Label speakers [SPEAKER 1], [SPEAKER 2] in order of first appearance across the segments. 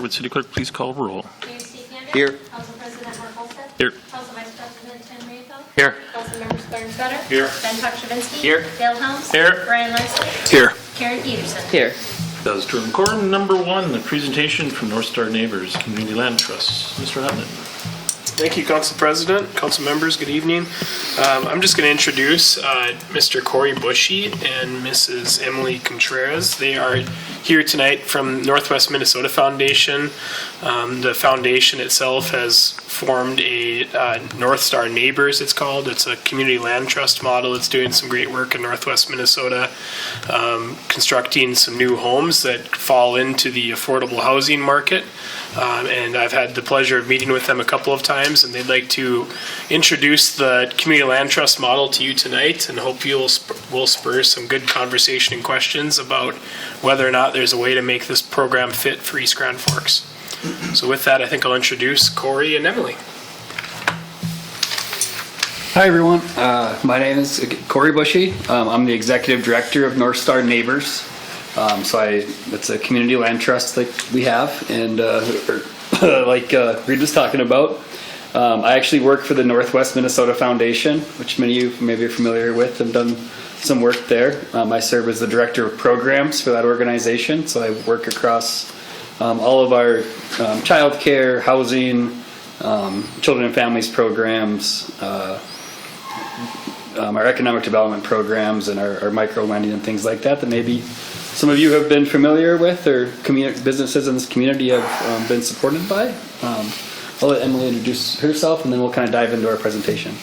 [SPEAKER 1] Would City Clerk please call roll?
[SPEAKER 2] Mayor Stephen.
[SPEAKER 3] Here.
[SPEAKER 2] Council President Mark Olson.
[SPEAKER 1] Here.
[SPEAKER 2] Council Vice President Tim Mayfield.
[SPEAKER 3] Here.
[SPEAKER 2] Council Members Clarence Sutter.
[SPEAKER 1] Here.
[SPEAKER 2] Ben Tuck-Shavinsky.
[SPEAKER 3] Here.
[SPEAKER 2] Dale Helms.
[SPEAKER 1] Here.
[SPEAKER 2] Brian Leslie.
[SPEAKER 3] Here.
[SPEAKER 2] Karen Peterson.
[SPEAKER 3] Here.
[SPEAKER 1] That was during quorum number 1, the presentation from North Star Neighbors Community Land Trust. Mr. Huttunen.
[SPEAKER 4] Thank you, Council President, Council members, good evening. I'm just going to introduce Mr. Corey Bushy and Mrs. Emily Contreras. They are here tonight from Northwest Minnesota Foundation. The foundation itself has formed a North Star Neighbors, it's called. It's a community land trust model. It's doing some great work in Northwest Minnesota, constructing some new homes that fall into the affordable housing market. And I've had the pleasure of meeting with them a couple of times, and they'd like to introduce the community land trust model to you tonight, and hope will spur some good conversation and questions about whether or not there's a way to make this program fit for East Grand Forks. So with that, I think I'll introduce Corey and Emily.
[SPEAKER 5] Hi everyone, my name is Corey Bushy. I'm the Executive Director of North Star Neighbors. It's a community land trust that we have, and like Reid was talking about, I actually work for the Northwest Minnesota Foundation, which many of you maybe are familiar with. I've done some work there. I serve as the Director of Programs for that organization, so I work across all of our child care, housing, children and families programs, our economic development programs, and our micro lending and things like that maybe some of you have been familiar with, or businesses in this community have been supported by. I'll let Emily introduce herself, and then we'll kind of dive into our presentation.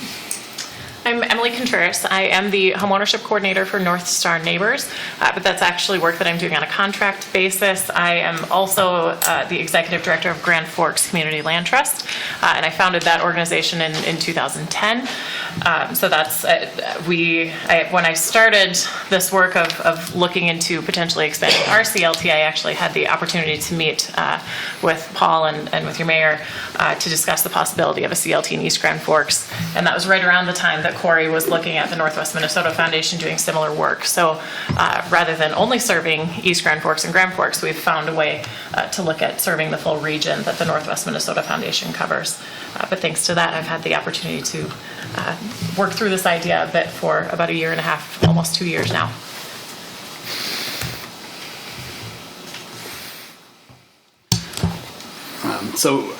[SPEAKER 6] I'm Emily Contreras. I am the homeownership coordinator for North Star Neighbors, but that's actually work that I'm doing on a contract basis. I am also the executive director of Grand Forks Community Land Trust, and I founded that organization in 2010. So that's when I started this work of looking into potentially expanding our CLT, I actually had the opportunity to meet with Paul and with your mayor to discuss the possibility of a CLT in East Grand Forks, and that was right around the time that Corey was looking at the Northwest Minnesota Foundation doing similar work. So rather than only serving East Grand Forks and Grand Forks, we've found a way to look at serving the full region that the Northwest Minnesota Foundation covers. But thanks to that, I've had the opportunity to work through this idea a bit for about a year and a half, almost 2 years now.
[SPEAKER 5] So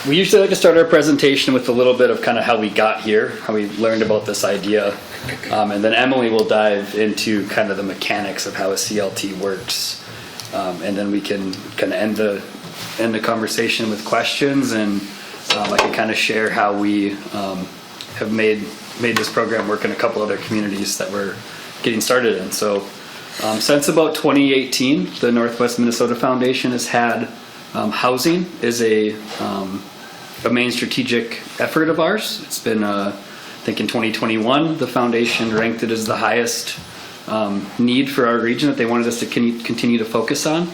[SPEAKER 5] we usually like to start our presentation with a little bit of kind of how we got here, how we learned about this idea, and then Emily will dive into kind of the mechanics of how a CLT works, and then we can kind of end the conversation with questions, and I can kind of share how we have made this program work in a couple other communities that we're getting started in. So since about 2018, the Northwest Minnesota Foundation has had housing is a main strategic effort of ours. It's been, I think in 2021, the foundation ranked it as the highest need for our region that they wanted us to continue to focus on.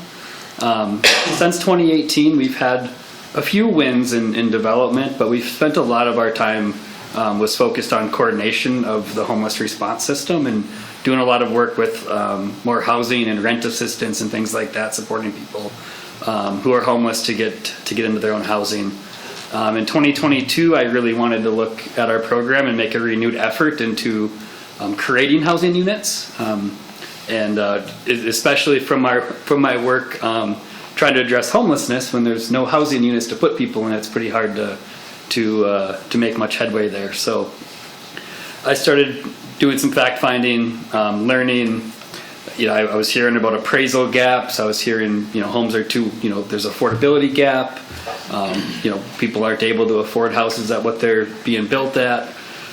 [SPEAKER 5] Since 2018, we've had a few wins in development, but we've spent a lot of our time was focused on coordination of the homeless response system and doing a lot of work with more housing and rent assistance and things like that, supporting people who are homeless to get into their own housing. In 2022, I really wanted to look at our program and make a renewed effort into creating housing units, and especially from my work trying to address homelessness. When there's no housing units to put people in, it's pretty hard to make much headway there. So I started doing some fact finding, learning. I was hearing about appraisal gaps. I was hearing, homes are there's affordability gap. People aren't able to afford houses at what they're being built at.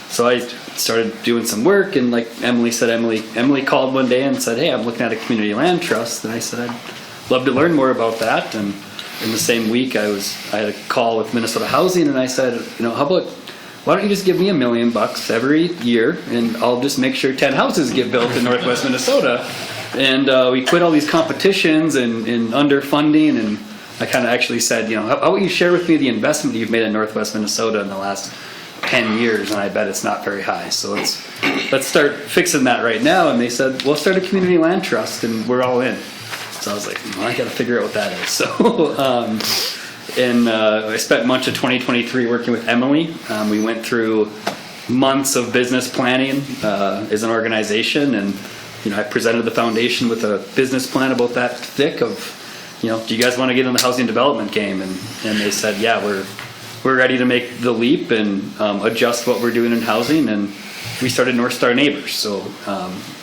[SPEAKER 5] So I started doing some work, and like Emily said, Emily called one day and said, "Hey, I'm looking at a community land trust." And I said, "I'd love to learn more about that." And in the same week, I had a call with Minnesota Housing, and I said, why don't you just give me $1 million every year, and I'll just make sure 10 houses get built in Northwest Minnesota. And we quit all these competitions and underfunding, and I kind of actually said, how about you share with me the investment you've made in Northwest Minnesota in the last 10 years, and I bet it's not very high. So let's start fixing that right now. And they said, we'll start a community land trust, and we're all in. So I was like, well, I got to figure out what that is. So, I spent much of 2023 working with Emily. We went through months of business planning as an organization, and I presented the foundation with a business plan about that thick of, do you guys want to get in the housing development game? And they said, yeah, we're ready to make the leap and adjust what we're doing in housing. And we started North Star Neighbors. So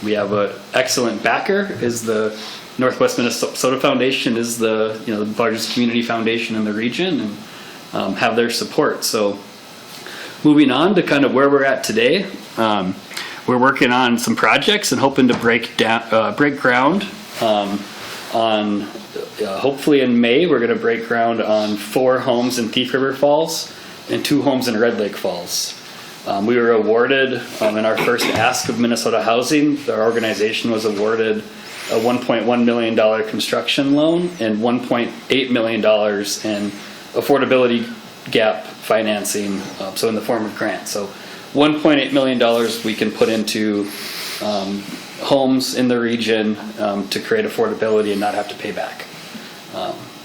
[SPEAKER 5] we have an excellent backer. Is the Northwest Minnesota Foundation is the the largest community foundation in the region, and have their support. So moving on to kind of where we're at today, we're working on some projects and hoping to break ground on. Hopefully in May, we're going to break ground on 4 homes in Thief River Falls and 2 homes in Red Lake Falls. We were awarded in our first ask of Minnesota Housing. Our organization was awarded a $1.1 million construction loan and $1.8 million in affordability gap financing, so in the form of grants. So $1.8 million we can put into homes in the region to create affordability and not have to pay back.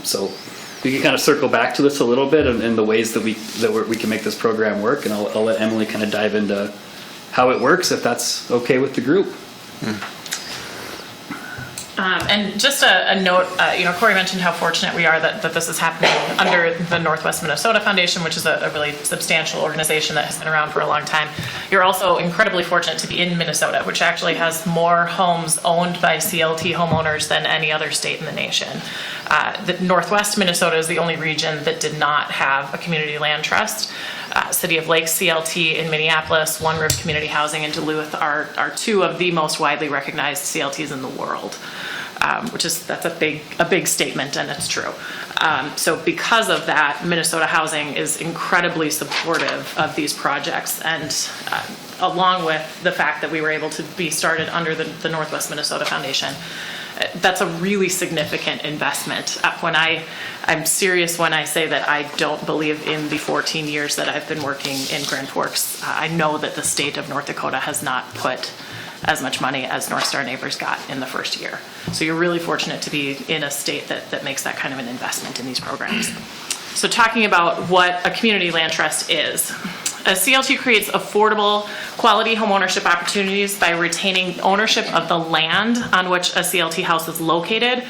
[SPEAKER 5] So we can kind of circle back to this a little bit and the ways that we can make this program work, and I'll let Emily kind of dive into how it works, if that's okay with the group.
[SPEAKER 6] And just a note, Corey mentioned how fortunate we are that this is happening under the Northwest Minnesota Foundation, which is a really substantial organization that has been around for a long time. You're also incredibly fortunate to be in Minnesota, which actually has more homes owned by CLT homeowners than any other state in the nation. The Northwest Minnesota is the only region that did not have a community land trust. City of Lake CLT in Minneapolis, One Roof Community Housing in Duluth are 2 of the most widely recognized CLTs in the world. That's a big statement, and it's true. So because of that, Minnesota Housing is incredibly supportive of these projects, and along with the fact that we were able to be started under the Northwest Minnesota Foundation, that's a really significant investment. I'm serious when I say that I don't believe in the 14 years that I've been working in Grand Forks. I know that the state of North Dakota has not put as much money as North Star Neighbors got in the first year. So you're really fortunate to be in a state that makes that kind of an investment in these programs. So talking about what a community land trust is. A CLT creates affordable, quality homeownership opportunities by retaining ownership of the land on which a CLT house is located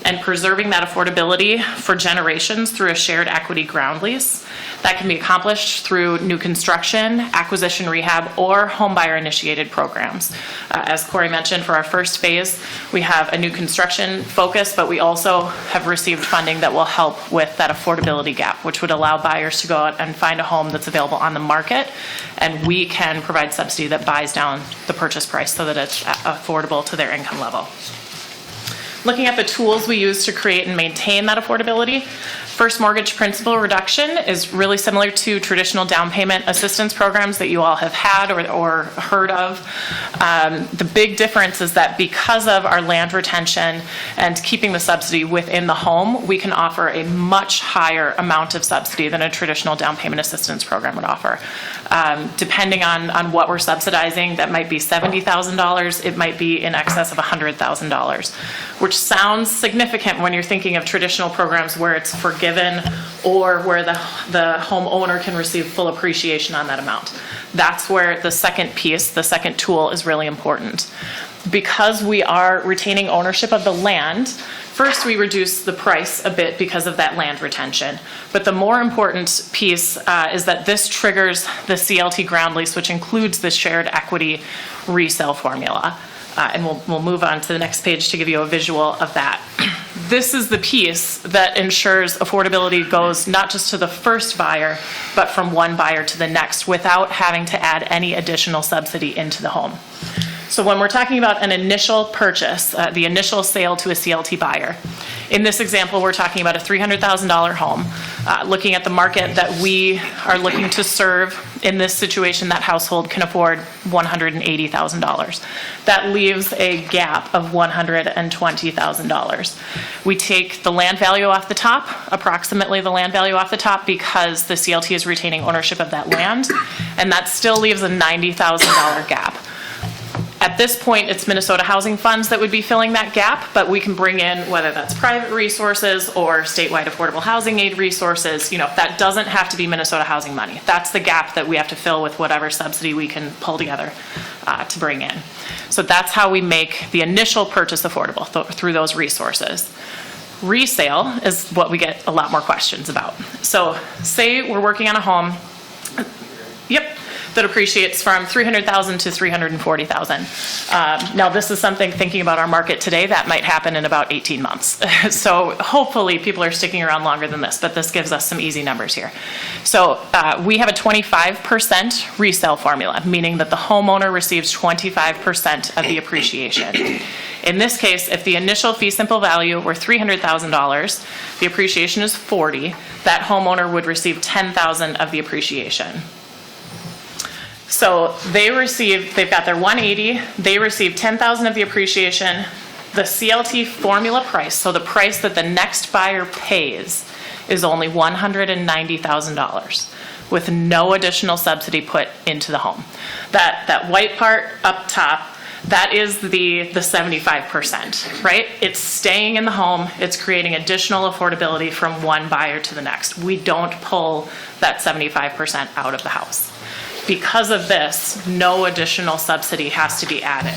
[SPEAKER 6] and preserving that affordability for generations through a shared equity ground lease. That can be accomplished through new construction, acquisition rehab, or homebuyer initiated programs. As Corey mentioned, for our first phase, we have a new construction focus, but we also have received funding that will help with that affordability gap, which would allow buyers to go out and find a home that's available on the market, and we can provide subsidy that buys down the purchase price so that it's affordable to their income level. Looking at the tools we use to create and maintain that affordability, first mortgage principal reduction is really similar to traditional down payment assistance programs that you all have had or heard of. The big difference is that because of our land retention and keeping the subsidy within the home, we can offer a much higher amount of subsidy than a traditional down payment assistance program would offer. Depending on what we're subsidizing, that might be $70,000, it might be in excess of $100,000, which sounds significant when you're thinking of traditional programs where it's forgiven or where the homeowner can receive full appreciation on that amount. That's where the second piece, the second tool, is really important. Because we are retaining ownership of the land, first we reduce the price a bit because of that land retention. But the more important piece is that this triggers the CLT ground lease, which includes the shared equity resale formula. And we'll move on to the next page to give you a visual of that. This is the piece that ensures affordability goes not just to the first buyer, but from one buyer to the next without having to add any additional subsidy into the home. So when we're talking about an initial purchase, the initial sale to a CLT buyer, in this example, we're talking about a $300,000 home. Looking at the market that we are looking to serve, in this situation, that household can afford $180,000. That leaves a gap of $120,000. We take the land value off the top, approximately the land value off the top, because the CLT is retaining ownership of that land, and that still leaves a $90,000 gap. At this point, it's Minnesota Housing Funds that would be filling that gap, but we can bring in whether that's private resources or statewide affordable housing aid resources. That doesn't have to be Minnesota housing money. That's the gap that we have to fill with whatever subsidy we can pull together to bring in. So that's how we make the initial purchase affordable, through those resources. Resale is what we get a lot more questions about. So say we're working on a home, that appreciates from $300,000 to $340,000. Now this is something, thinking about our market today, that might happen in about 18 months. So hopefully people are sticking around longer than this, but this gives us some easy numbers here. So we have a 25% resale formula, meaning that the homeowner receives 25% of the appreciation. In this case, if the initial fee simple value were $300,000, the appreciation is $40,000, that homeowner would receive $10,000 of the appreciation. So they've got their $180,000, they receive $10,000 of the appreciation. The CLT formula price, so the price that the next buyer pays, is only $190,000 with no additional subsidy put into the home. That white part up top, that is the 75%, right? It's staying in the home, it's creating additional affordability from one buyer to the next. We don't pull that 75% out of the house. Because of this, no additional subsidy has to be added.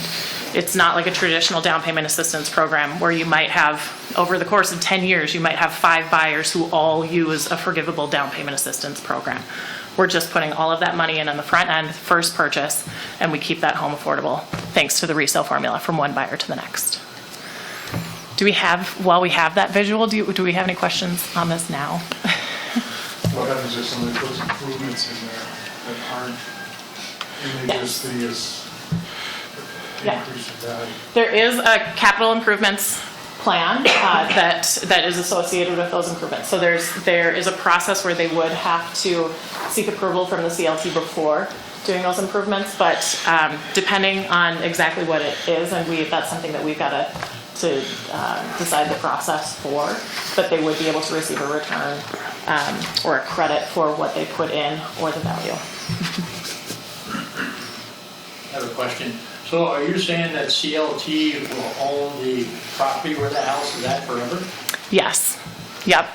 [SPEAKER 6] It's not like a traditional down payment assistance program where you might have, over the course of 10 years, you might have 5 buyers who all use a forgivable down payment assistance program. We're just putting all of that money in on the front end, first purchase, and we keep that home affordable thanks to the resale formula from one buyer to the next. While we have that visual, do we have any questions on this now?
[SPEAKER 3] What happens if somebody puts improvements in there that aren't, and they just the increase of value?
[SPEAKER 6] There is a capital improvements plan that is associated with those improvements. So there is a process where they would have to seek approval from the CLT before doing those improvements, but depending on exactly what it is, and that's something that we've got to decide the process for, but they would be able to receive a return or a credit for what they put in or the value.
[SPEAKER 7] I have a question. So are you saying that CLT will own the property where the house is at forever?
[SPEAKER 6] Yes. Yep.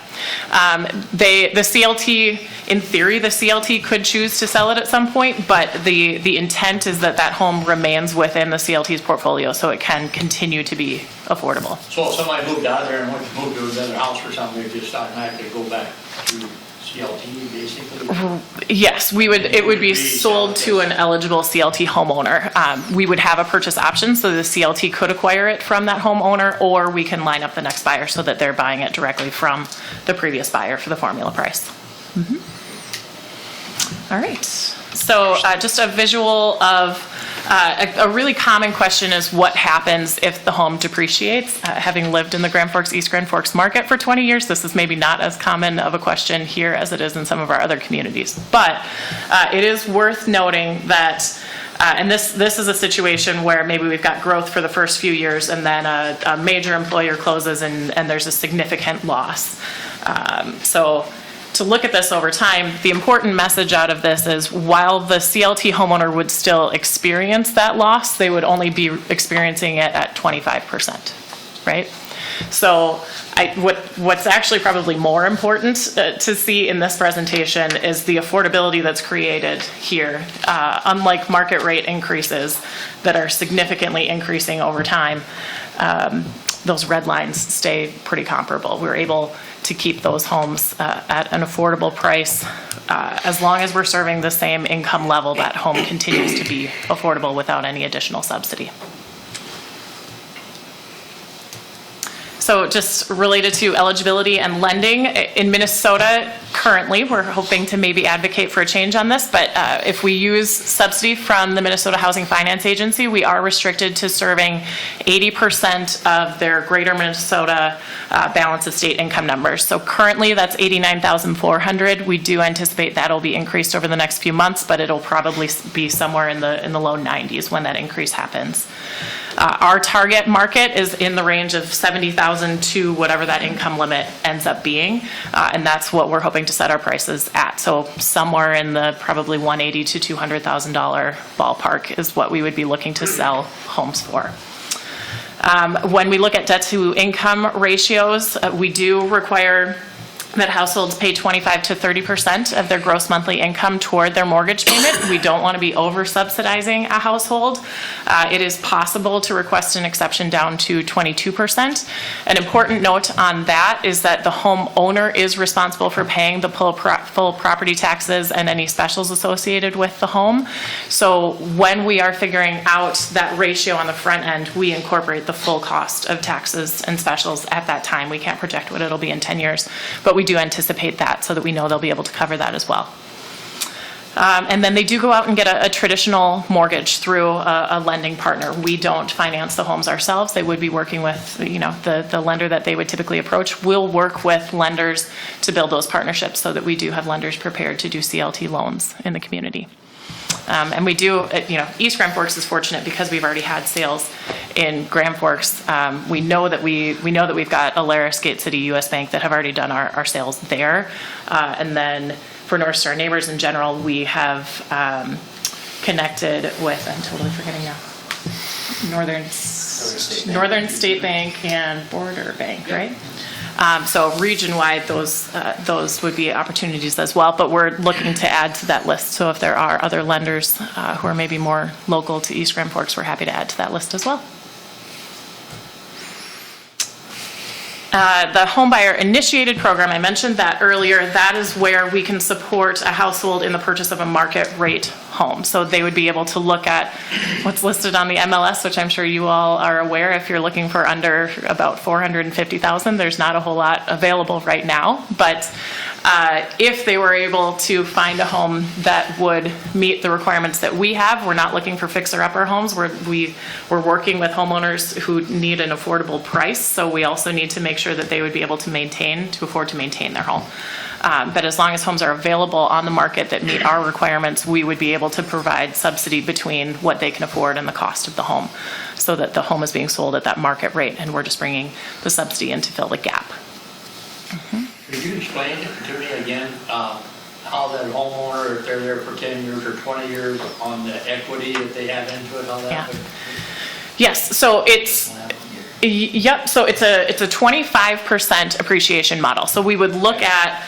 [SPEAKER 6] The CLT, in theory, the CLT could choose to sell it at some point, but the intent is that that home remains within the CLT's portfolio so it can continue to be affordable.
[SPEAKER 7] So if somebody moved out of there and went to move to another house or something, they just automatically go back to CLT, basically?
[SPEAKER 6] Yes, it would be sold to an eligible CLT homeowner. We would have a purchase option, so the CLT could acquire it from that homeowner, or we can line up the next buyer so that they're buying it directly from the previous buyer for the formula price. All right, so just a visual of a really common question is what happens if the home depreciates? Having lived in the Grand Forks, East Grand Forks market for 20 years, this is maybe not as common of a question here as it is in some of our other communities. But it is worth noting that, and this is a situation where maybe we've got growth for the first few years and then a major employer closes and there's a significant loss. So to look at this over time, the important message out of this is while the CLT homeowner would still experience that loss, they would only be experiencing it at 25%, right? So what's actually probably more important to see in this presentation is the affordability that's created here. Unlike market rate increases that are significantly increasing over time, those red lines stay pretty comparable. We're able to keep those homes at an affordable price. As long as we're serving the same income level, that home continues to be affordable without any additional subsidy. So just related to eligibility and lending, in Minnesota currently, we're hoping to maybe advocate for a change on this, but if we use subsidy from the Minnesota Housing Finance Agency, we are restricted to serving 80% of their greater Minnesota balance of state income numbers. So currently that's $89,400. We do anticipate that'll be increased over the next few months, but it'll probably be somewhere in the low 90s when that increase happens. Our target market is in the range of 70,000 to whatever that income limit ends up being, and that's what we're hoping to set our prices at. So somewhere in the probably $180,000 to $200,000 ballpark is what we would be looking to sell homes for. When we look at debt to income ratios, we do require that households pay 25 to 30% of their gross monthly income toward their mortgage payment. We don't want to be over subsidizing a household. It is possible to request an exception down to 22%. An important note on that is that the homeowner is responsible for paying the full property taxes and any specials associated with the home. So when we are figuring out that ratio on the front end, we incorporate the full cost of taxes and specials at that time. We can't project what it'll be in 10 years, but we do anticipate that so that we know they'll be able to cover that as well. And then they do go out and get a traditional mortgage through a lending partner. We don't finance the homes ourselves. They would be working with, the lender that they would typically approach. We'll work with lenders to build those partnerships so that we do have lenders prepared to do CLT loans in the community. And we do, East Grand Forks is fortunate because we've already had sales in Grand Forks. We know that we've got Alaris, Gate City, US Bank that have already done our sales there. And then for North Star Neighbors in general, we have connected with, I'm totally forgetting now, Northern State Bank and Border Bank, right? So region-wide, those would be opportunities as well, but we're looking to add to that list. So if there are other lenders who are maybe more local to East Grand Forks, we're happy to add to that list as well. The homebuyer initiated program, I mentioned that earlier. That is where we can support a household in the purchase of a market rate home. So they would be able to look at what's listed on the MLS, which I'm sure you all are aware. If you're looking for under about $450,000, there's not a whole lot available right now. But if they were able to find a home that would meet the requirements that we have, we're not looking for fixer-upper homes. We're working with homeowners who need an affordable price. So we also need to make sure that they would be able to afford to maintain their home. But as long as homes are available on the market that meet our requirements, we would be able to provide subsidy between what they can afford and the cost of the home, so that the home is being sold at that market rate, and we're just bringing the subsidy in to fill the gap.
[SPEAKER 7] Could you explain to me again how that homeowner, if they're there for 10 years or 20 years, on the equity that they have into it, how that?
[SPEAKER 6] Yeah. Yes, so it's a 25% appreciation model. So we would look at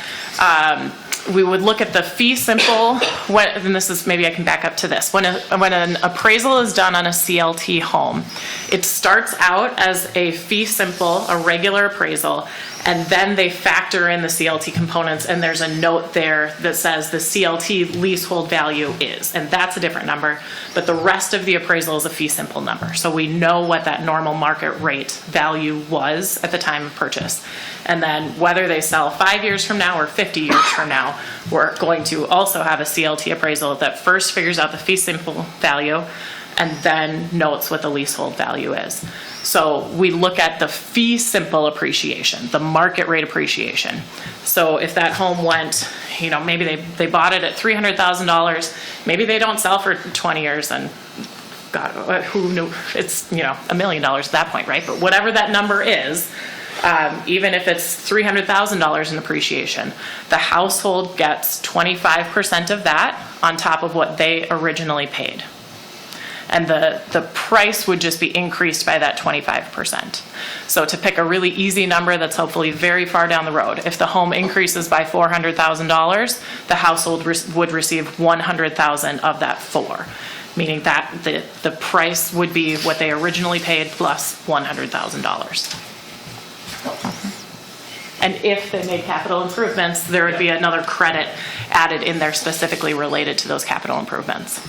[SPEAKER 6] the fee simple, and this is, maybe I can back up to this. When an appraisal is done on a CLT home, it starts out as a fee simple, a regular appraisal, and then they factor in the CLT components, and there's a note there that says the CLT leasehold value is, and that's a different number, but the rest of the appraisal is a fee simple number. So we know what that normal market rate value was at the time of purchase. And then whether they sell 5 years from now or 50 years from now, we're going to also have a CLT appraisal that first figures out the fee simple value and then notes what the leasehold value is. So we look at the fee simple appreciation, the market rate appreciation. So if that home went, maybe they bought it at $300,000, maybe they don't sell for 20 years, and God, who knew, it's, $1 million at that point, right? But whatever that number is, even if it's $300,000 in appreciation, the household gets 25% of that on top of what they originally paid. And the price would just be increased by that 25%. So to pick a really easy number that's hopefully very far down the road, if the home increases by $400,000, the household would receive $100,000 of that $4,000, meaning that the price would be what they originally paid plus $100,000. And if they made capital improvements, there would be another credit added in there specifically related to those capital improvements.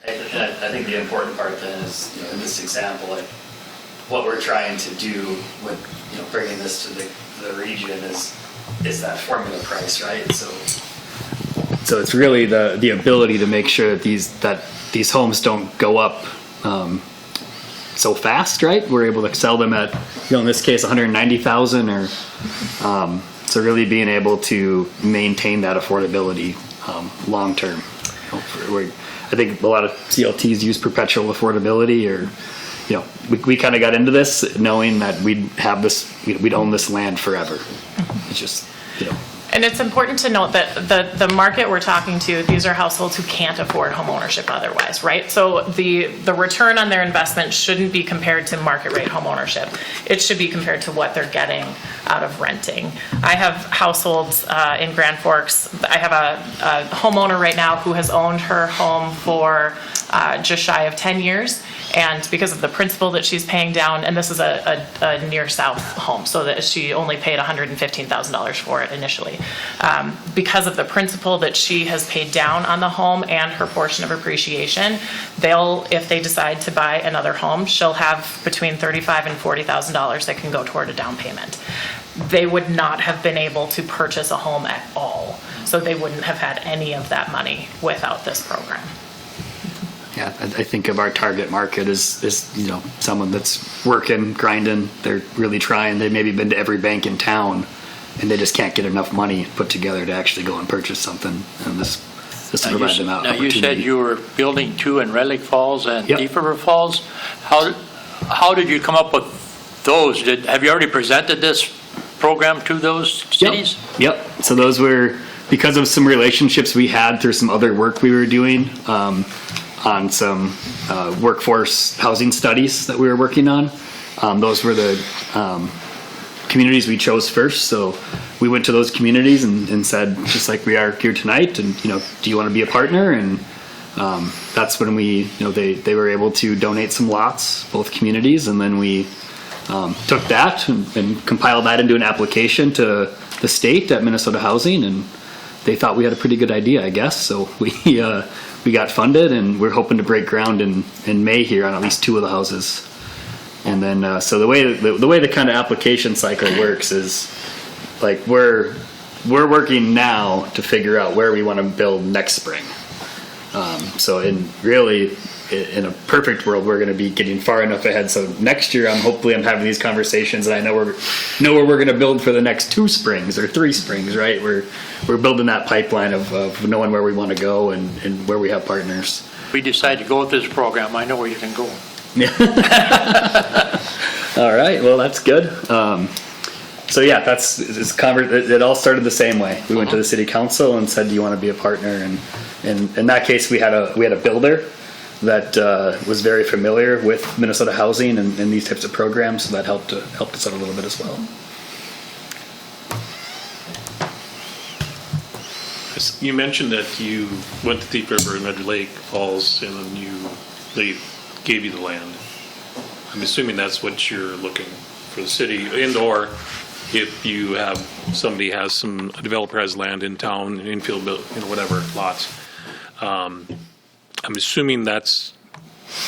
[SPEAKER 5] I think the important part then is, in this example, what we're trying to do with, bringing this to the region is that formula price, right? So it's really the ability to make sure that these homes don't go up so fast, right? We're able to sell them at, in this case, $190,000, or so really being able to maintain that affordability long term. I think a lot of CLTs use perpetual affordability, or, you know, we kind of got into this knowing that we'd have this, we'd own this land forever. It's just, you know.
[SPEAKER 6] And it's important to note that the market we're talking to, these are households who can't afford homeownership otherwise, right? So the return on their investment shouldn't be compared to market rate homeownership. It should be compared to what they're getting out of renting. I have households in Grand Forks. I have a homeowner right now who has owned her home for just shy of 10 years. And because of the principal that she's paying down, and this is a near south home, so that she only paid $115,000 for it initially. Because of the principal that she has paid down on the home and her portion of appreciation, if they decide to buy another home, she'll have between $35,000 and $40,000 that can go toward a down payment. They would not have been able to purchase a home at all, so they wouldn't have had any of that money without this program.
[SPEAKER 5] Yeah, I think of our target market as, you know, someone that's working, grinding, they're really trying, they've maybe been to every bank in town, and they just can't get enough money put together to actually go and purchase something, and this provides them that
[SPEAKER 7] Now,
[SPEAKER 5] opportunity.
[SPEAKER 7] you said you were building 2 in Red Lake Falls and
[SPEAKER 5] Yep.
[SPEAKER 7] Thief River Falls. How did you come up with those? Have you already presented this program to those cities?
[SPEAKER 5] Yep. So those were because of some relationships we had through some other work we were doing on some workforce housing studies that we were working on. Those were the communities we chose first. So we went to those communities and said, just like we are here tonight, and, you know, do you want to be a partner? And that's when we, you know, they were able to donate some lots, both communities, and then we took that and compiled that into an application to the state at Minnesota Housing, and they thought we had a pretty good idea, I guess. So we got funded, and we're hoping to break ground in May here on at least 2 of the houses. And then so the way the kind of application cycle works is, like, we're working now to figure out where we want to build next spring. So in a perfect world, we're going to be getting far enough ahead. So next year, I'm having these conversations, and I know where we're going to build for the next 2 springs or 3 springs, right? We're building that pipeline of knowing where we want to go and where we have partners.
[SPEAKER 7] If we decide to go with this program, I know where you can go.
[SPEAKER 5] All right. Well, that's good. So yeah, it all started the same way. We went to the city council and said, "Do you want to be a partner?" And in that case, we had a builder that was very familiar with Minnesota Housing and these types of programs, so that helped us out a little bit as well.
[SPEAKER 1] You mentioned that you went to Thief River and Red Lake Falls, and then they gave you the land. I'm assuming that's what you're looking for the city, and/or if you have a developer has land in town, infield, whatever lots. I'm assuming that's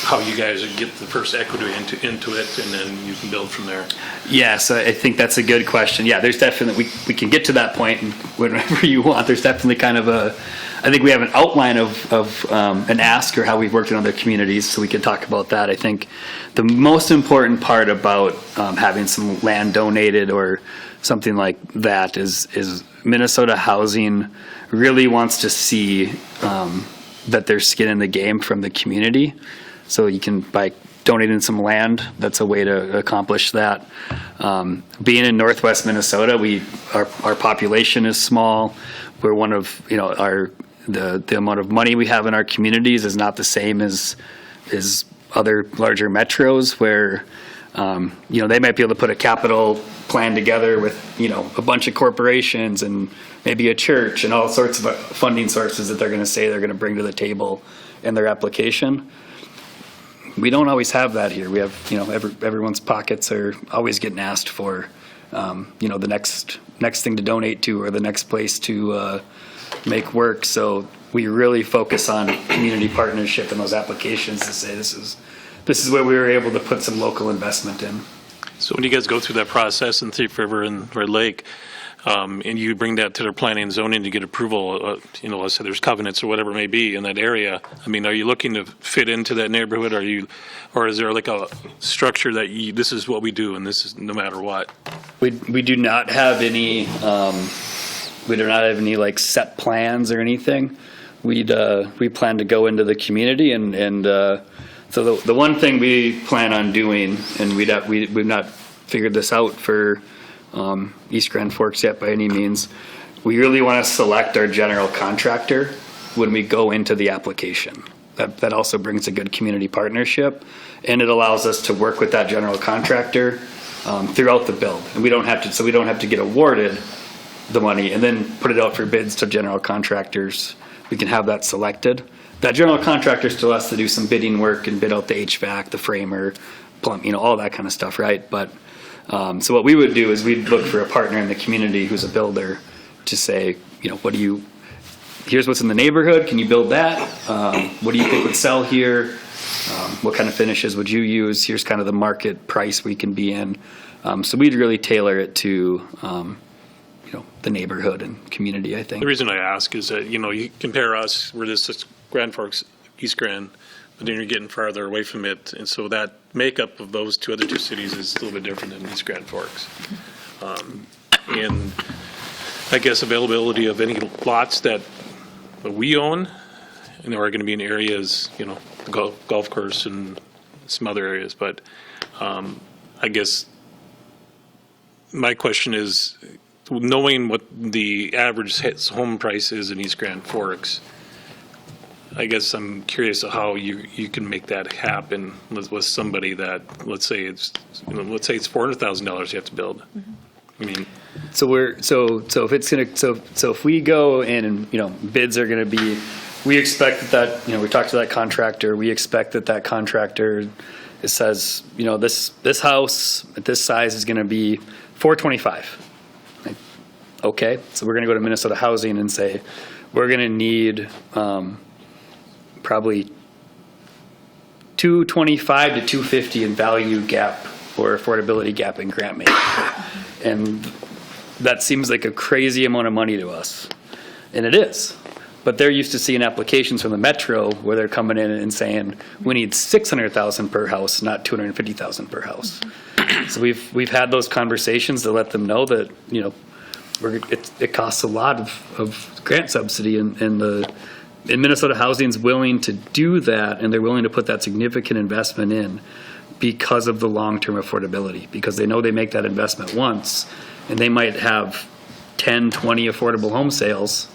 [SPEAKER 1] how you guys get the first equity into it, and then you can build from there.
[SPEAKER 5] Yeah, so I think that's a good question. Yeah, there's definitely, we can get to that point whenever you want. There's definitely kind of I think we have an outline of an ask or how we've worked in other communities, so we can talk about that. I think the most important part about having some land donated or something like that is Minnesota Housing really wants to see that there's skin in the game from the community. So you can, by donating some land, that's a way to accomplish that. Being in Northwest Minnesota, our population is small. We're one of, the amount of money we have in our communities is not the same as other larger metros where, they might be able to put a capital plan together with, a bunch of corporations and maybe a church and all sorts of funding sources that they're going to say they're going to bring to the table in their application. We don't always have that here. We have, everyone's pockets are always getting asked for, the next thing to donate to or the next place to make work. So we really focus on community partnership in those applications to say this is where we were able to put some local investment in.
[SPEAKER 1] So when you guys go through that process in Thief River and Red Lake, and you bring that to their planning and zoning to get approval, let's say there's covenants or whatever it may be in that area. I mean, are you looking to fit into that neighborhood? Or is there like a structure that this is what we do and this is no matter what?
[SPEAKER 5] We do not have any like set plans or anything. we plan to go into the community and so the one thing we plan on doing, and we've not figured this out for East Grand Forks yet by any means, we really want to select our general contractor when we go into the application. That also brings a good community partnership, and it allows us to work with that general contractor throughout the build. And we don't have to get awarded the money and then put it out for bids to general contractors. We can have that selected. That general contractor still has to do some bidding work and bid out the HVAC, the framer, plumb, all that kind of stuff, right? But so what we would do is we'd look for a partner in the community who's a builder to say, here's what's in the neighborhood. Can you build that? What do you think would sell here? What kind of finishes would you use? Here's kind of the market price we can be in. So we'd really tailor it to, the neighborhood and community, I think.
[SPEAKER 1] The reason I ask is that, you compare us, we're this Grand Forks, East Grand, but then you're getting farther away from it. And so that makeup of those two cities is a little bit different than East Grand Forks. And I guess availability of any lots that we own and are going to be in areas, the golf course and some other areas. But I guess my question is, knowing what the average home price is in East Grand Forks, I guess I'm curious of how you can make that happen with somebody that, let's say it's $400,000 you have to build. I mean,
[SPEAKER 5] so if we go in and bids are going to be, we expect that we talk to that contractor. We expect that contractor, it says this house at this size is going to be $425,000. Okay, so we're going to go to Minnesota Housing and say we're going to need probably $225,000 to $250,000 in value gap or affordability gap in grant making. And that seems like a crazy amount of money to us. And it is. But they're used to seeing applications from the Metro where they're coming in and saying, we need $600,000 per house, not $250,000 per house. So we've had those conversations to let them know that, it costs a lot of grant subsidy and Minnesota Housing's willing to do that, and they're willing to put that significant investment in because of the long-term affordability, because they know they make that investment once and they might have 10, 20 affordable home sales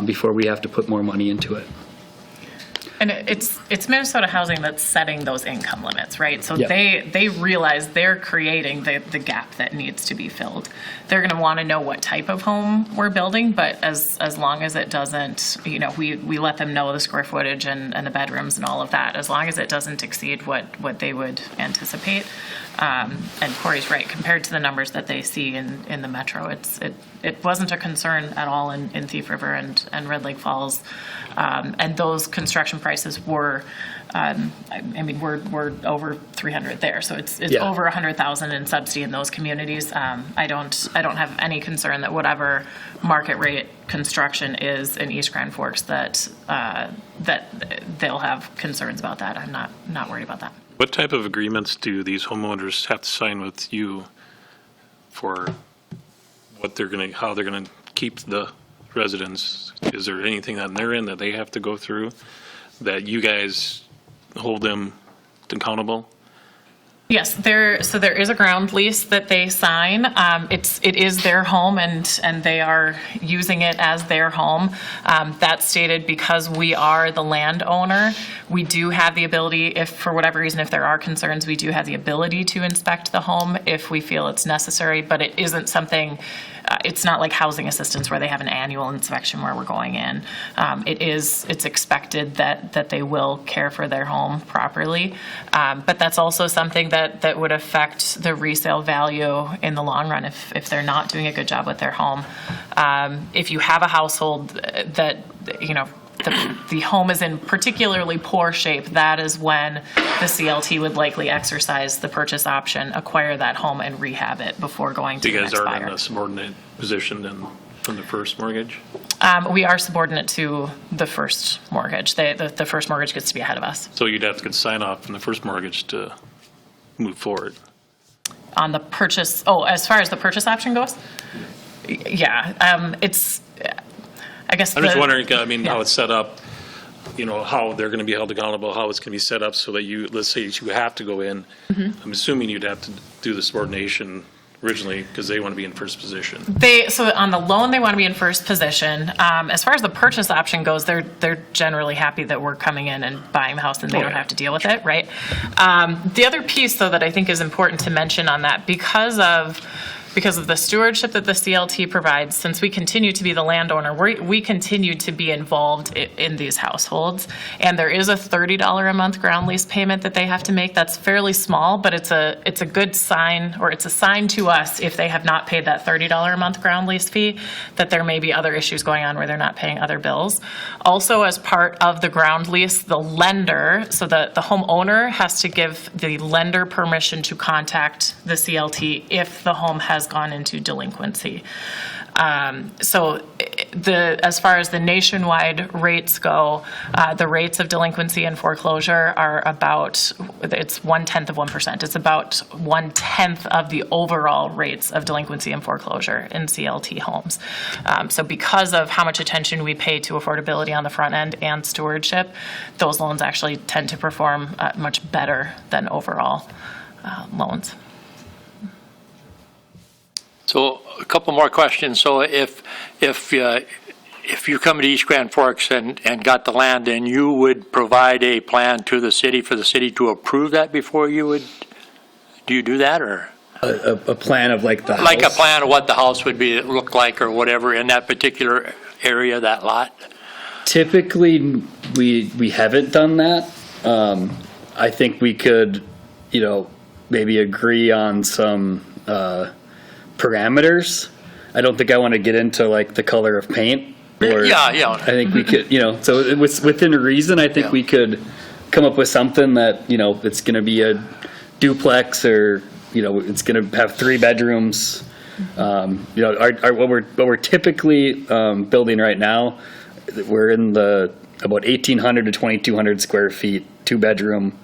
[SPEAKER 5] before we have to put more money into it.
[SPEAKER 6] And it's Minnesota Housing that's setting those income limits, right? So
[SPEAKER 5] Yeah.
[SPEAKER 6] they realize they're creating the gap that needs to be filled. They're going to want to know what type of home we're building, but as long as it doesn't, we let them know the square footage and the bedrooms and all of that, as long as it doesn't exceed what they would anticipate. And Corey's right, compared to the numbers that they see in the Metro, it wasn't a concern at all in Thief River and Red Lake Falls. And those construction prices were, we're over 300 there, so it's
[SPEAKER 5] Yeah.
[SPEAKER 6] over 100,000 in subsidy in those communities. I don't have any concern that whatever market rate construction is in East Grand Forks that they'll have concerns about that. I'm not worried about that.
[SPEAKER 1] what type of agreements do these homeowners have to sign with you for how they're going to keep the residents? Is there anything on their end that they have to go through that you guys hold them accountable?
[SPEAKER 6] Yes, there is a ground lease that they sign. It is their home and they are using it as their home. That's stated because we are the landowner. We do have the ability, if for whatever reason, if there are concerns, we do have the ability to inspect the home if we feel it's necessary, but it isn't something, it's not like housing assistance where they have an annual inspection where we're going in. It's expected that they will care for their home properly. But that's also something that would affect the resale value in the long run if they're not doing a good job with their home. If you have a household that, the home is in particularly poor shape, that is when the CLT would likely exercise the purchase option, acquire that home and rehab it before going to
[SPEAKER 1] You
[SPEAKER 6] the
[SPEAKER 1] guys
[SPEAKER 6] next
[SPEAKER 1] are
[SPEAKER 6] buyer.
[SPEAKER 1] in a subordinate position then from the first mortgage?
[SPEAKER 6] We are subordinate to the first mortgage. The first mortgage gets to be ahead of us.
[SPEAKER 1] So you'd have to get sign off from the first mortgage to move forward.
[SPEAKER 6] On the purchase, as far as the purchase option goes? Yeah, I guess
[SPEAKER 1] I'm just
[SPEAKER 6] the-
[SPEAKER 1] wondering, I mean, how
[SPEAKER 6] Yeah.
[SPEAKER 1] it's set up, you know, how they're going to be held accountable, how it's going to be set up so that you, let's say you have to go in. I'm assuming you'd have to do the subordination originally because they want to be in first position.
[SPEAKER 6] So on the loan, they want to be in first position. As far as the purchase option goes, they're generally happy that we're coming in and buying the house and they don't have to deal with it, right? The other piece, though, that I think is important to mention on that, because of the stewardship that the CLT provides, since we continue to be the landowner, we continue to be involved in these households. And there is a $30 a month ground lease payment that they have to make. That's fairly small, but it's a good sign, or it's a sign to us if they have not paid that $30 a month ground lease fee, that there may be other issues going on where they're not paying other bills. Also, as part of the ground lease, the lender, so the homeowner has to give the lender permission to contact the CLT if the home has gone into delinquency. As far as the nationwide rates go, the rates of delinquency and foreclosure are about, it's 0.1%. It's about 1/10 of the overall rates of delinquency and foreclosure in CLT homes. So because of how much attention we pay to affordability on the front end and stewardship, those loans actually tend to perform much better than overall loans.
[SPEAKER 7] So a couple more questions. So if you come to East Grand Forks and got the land, then you would provide a plan to the city for the city to approve that before you would, do you do that, or?
[SPEAKER 5] A plan of like the house?
[SPEAKER 7] Like a plan of what the house would be, look like or whatever in that particular area, that lot?
[SPEAKER 5] Typically, we haven't done that. I think we could, maybe agree on some parameters. I don't think I want to get into like the color of paint. Or
[SPEAKER 7] Yeah.
[SPEAKER 5] I think we could, so it was within reason. I think we could come up with something that, it's going to be a duplex, or it's going to have 3 bedrooms. What we're typically building right now, we're in the about 1,800 to 2,200 square feet, 2-bedroom.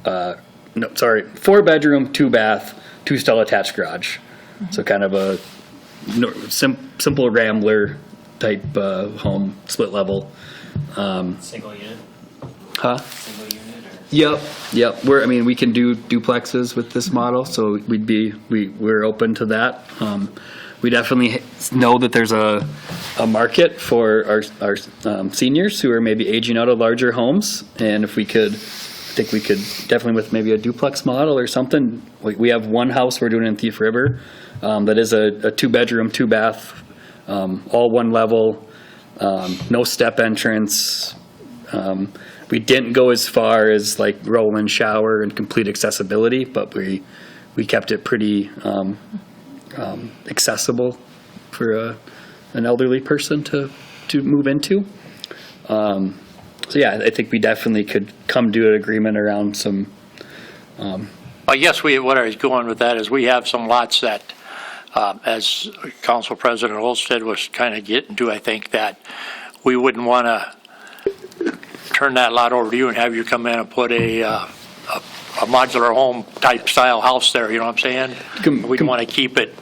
[SPEAKER 5] 4-bedroom, 2-bath, 2-stall attached garage. So kind of a simple Rambler type home, split level.
[SPEAKER 8] Single unit?
[SPEAKER 5] Huh?
[SPEAKER 8] Single unit or?
[SPEAKER 5] Yep. We can do duplexes with this model, so we're open to that. We definitely know that there's a market for our seniors who are maybe aging out of larger homes, and if we could, I think we could definitely with maybe a duplex model or something. We have one house we're doing in Thief River that is a 2-bedroom, 2-bath, all one level, no step entrance. We didn't go as far as like roll-in shower and complete accessibility, but we kept it pretty accessible for an elderly person to move into. So yeah, I think we definitely could come to an agreement around some.
[SPEAKER 7] I guess what I was going with that is we have some lots that, as Council President Olsted was kind of getting to, I think that we wouldn't want to turn that lot over to you and have you come in and put a modular home type style house there, you know what I'm saying? We'd want to keep it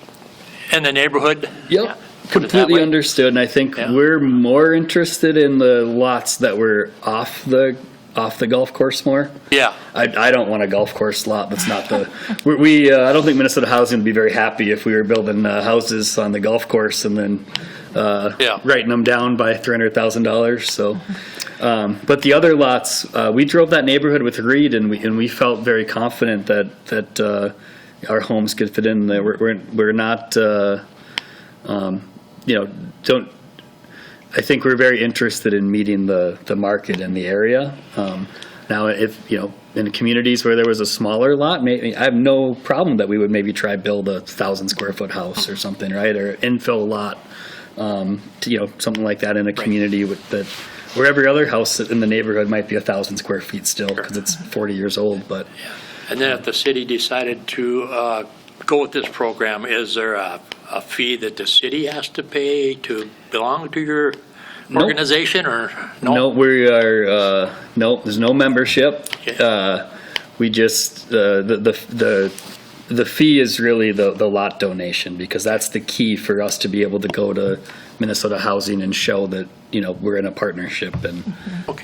[SPEAKER 7] in the neighborhood.
[SPEAKER 5] Yep.
[SPEAKER 7] Put it that
[SPEAKER 5] Completely
[SPEAKER 7] way.
[SPEAKER 5] understood, and I think
[SPEAKER 7] Yeah.
[SPEAKER 5] we're more interested in the lots that were off the golf course more.
[SPEAKER 7] Yeah.
[SPEAKER 5] I don't want a golf course lot. That's not the. I don't think Minnesota Housing would be very happy if we were building houses on the golf course and then writing them down by $300,000. So, but the other lots, we drove that neighborhood with Reid, and we felt very confident that our homes could fit in there. We're not. I think we're very interested in meeting the market in the area. Now, if, in communities where there was a smaller lot, maybe I have no problem that we would maybe try build 1,000 square foot house or something, right? Or infill lot, something like that in a community where every other house in the neighborhood might be 1,000 square feet still because it's 40 years old, but.
[SPEAKER 7] And then if the city decided to go with this program, is there a fee that the city has to pay to belong to your organization, or no?
[SPEAKER 5] No, we are, there's no membership.
[SPEAKER 7] Okay.
[SPEAKER 5] We just, the fee is really the lot donation, because that's the key for us to be able to go to Minnesota Housing and show that, we're in a partnership and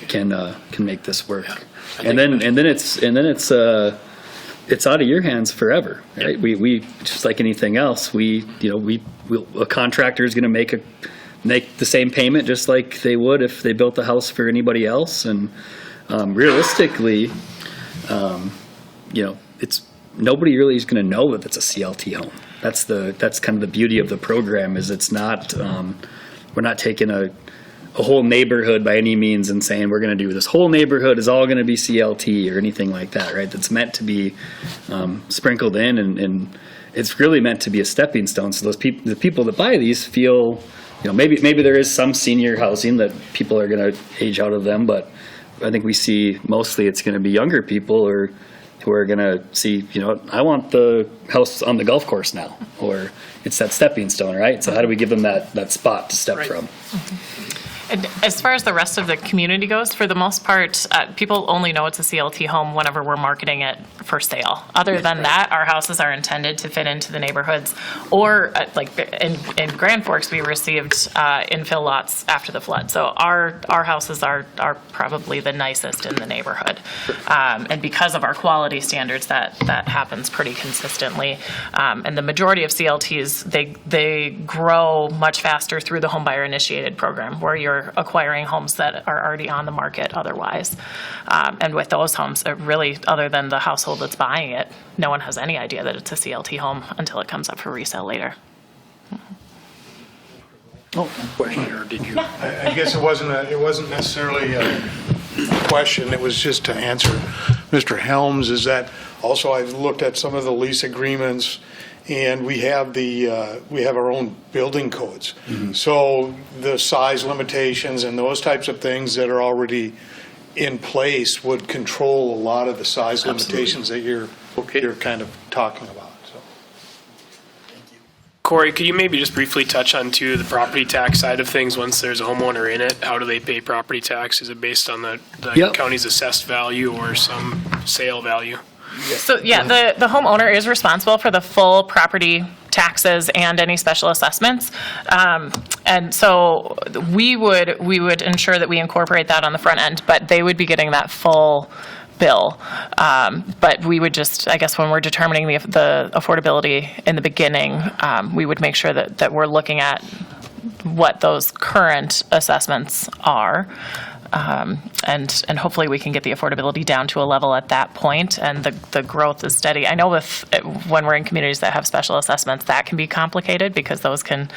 [SPEAKER 5] can make this work. And then it's out of your hands forever, right? We just like anything else, a contractor is going to make the same payment just like they would if they built the house for anybody else. And realistically, it's nobody really is going to know that it's a CLT home. That's kind of the beauty of the program is it's not we're not taking a whole neighborhood by any means and saying we're going to do this whole neighborhood is all going to be CLT or anything like that, right? That's meant to be sprinkled in, and it's really meant to be a stepping stone. So the people that buy these feel, maybe there is some senior housing that people are going to age out of them, but I think we see mostly it's going to be younger people or who are going to see, I want the house on the golf course now, or it's that stepping stone, right? So how do we give them that spot to step from?
[SPEAKER 6] And as far as the rest of the community goes, for the most part, people only know it's a CLT home whenever we're marketing it for sale. Other than that, our houses are intended to fit into the neighborhoods. Or like in Grand Forks, we received infill lots after the flood. So our houses are probably the nicest in the neighborhood. And because of our quality standards, that happens pretty consistently. And the majority of CLTs, they grow much faster through the homebuyer initiated program, where you're acquiring homes that are already on the market otherwise. And with those homes, really, other than the household that's buying it, no one has any idea that it's a CLT home until it comes up for resale later.
[SPEAKER 7] Question, or did you?
[SPEAKER 3] I guess it wasn't necessarily a question, it was just to answer Mr. Helms, is that also I looked at some of the lease agreements, and we have our own building codes. So the size limitations and those types of things that are already in place would control a lot of the size limitations that you're kind of talking about. So.
[SPEAKER 4] Corey, could you maybe just briefly touch on too the property tax side of things? Once there's a homeowner in it, how do they pay property tax? Is it based on the county's assessed value or some sale value?
[SPEAKER 6] So yeah, the homeowner is responsible for the full property taxes and any special assessments. And so we would ensure that we incorporate that on the front end, but they would be getting that full bill. But we would just, I guess, when we're determining the affordability in the beginning, we would make sure that we're looking at what those current assessments are. And hopefully we can get the affordability down to a level at that point, and the growth is steady. I know when we're in communities that have special assessments, that can be complicated because those can,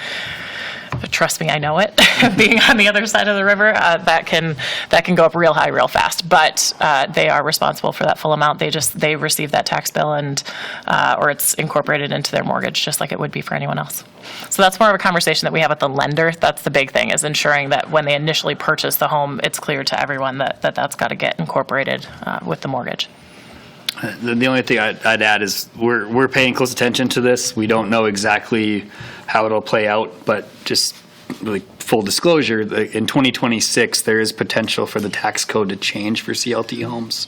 [SPEAKER 6] trust me, I know it, being on the other side of the river, that can go up real high real fast. But they are responsible for that full amount. They receive that tax bill and or it's incorporated into their mortgage just like it would be for anyone else. So that's more of a conversation that we have with the lender. That's the big thing, is ensuring that when they initially purchase the home, it's clear to everyone that's got to get incorporated with the mortgage.
[SPEAKER 5] The only thing I'd add is we're paying close attention to this. We don't know exactly how it'll play out, but just really full disclosure, in 2026, there is potential for the tax code to change for CLT homes,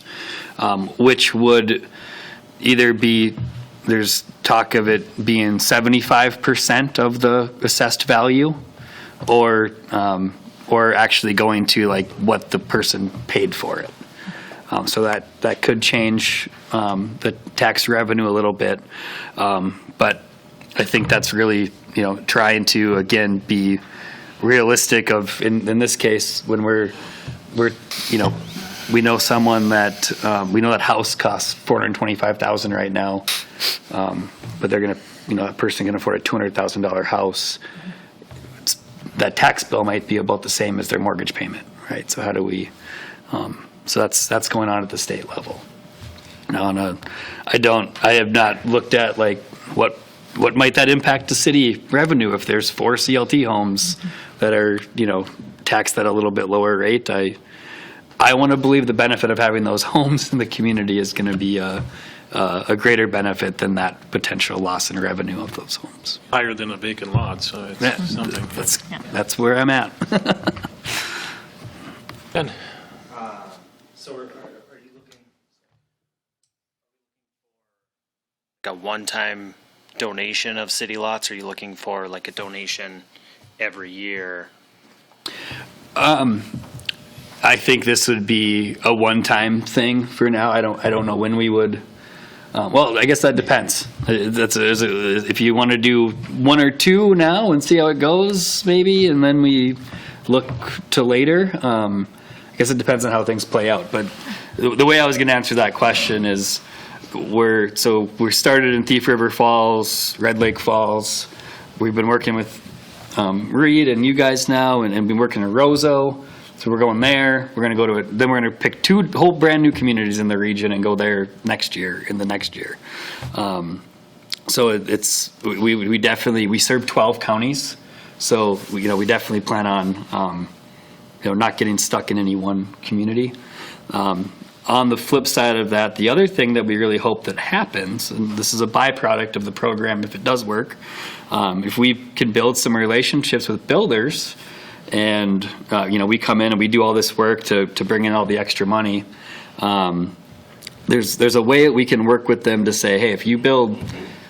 [SPEAKER 5] which would either be, there's talk of it being 75% of the assessed value, or actually going to like what the person paid for it. So that could change the tax revenue a little bit, but I think that's really trying to again be realistic. Of in this case, when we're we know someone that we know that house costs $425,000 right now, but they're gonna that person can afford a $200,000 house. That tax bill might be about the same as their mortgage payment, right? So how do we? So that's going on at the state level. Now, I have not looked at like what might that impact the city revenue if there's 4 CLT homes that are taxed at a little bit lower rate. I want to believe the benefit of having those homes in the community is going to be a greater benefit than that potential loss in revenue of those homes.
[SPEAKER 1] Higher than a vacant lot, so it's something.
[SPEAKER 5] That's where I'm at.
[SPEAKER 1] Good.
[SPEAKER 8] So are you looking like a one-time donation of city lots? Or are you looking for like a donation every year?
[SPEAKER 5] I think this would be a one-time thing for now. I don't know when we would. Well, I guess that depends. If you want to do one or two now and see how it goes, maybe, and then we look to later. I guess it depends on how things play out. But the way I was going to answer that question is, we're started in Thief River Falls, Red Lake Falls. We've been working with Reid and you guys now, and been working in Roseau. So we're going there. We're going to go to it. Then we're going to pick two whole brand new communities in the region and go there next year. So we definitely serve 12 counties. So we definitely plan on not getting stuck in any one community. On the flip side of that, the other thing that we really hope that happens, and this is a byproduct of the program if it does work, if we can build some relationships with builders. And, we come in and we do all this work to bring in all the extra money. There's a way that we can work with them to say, hey, if you build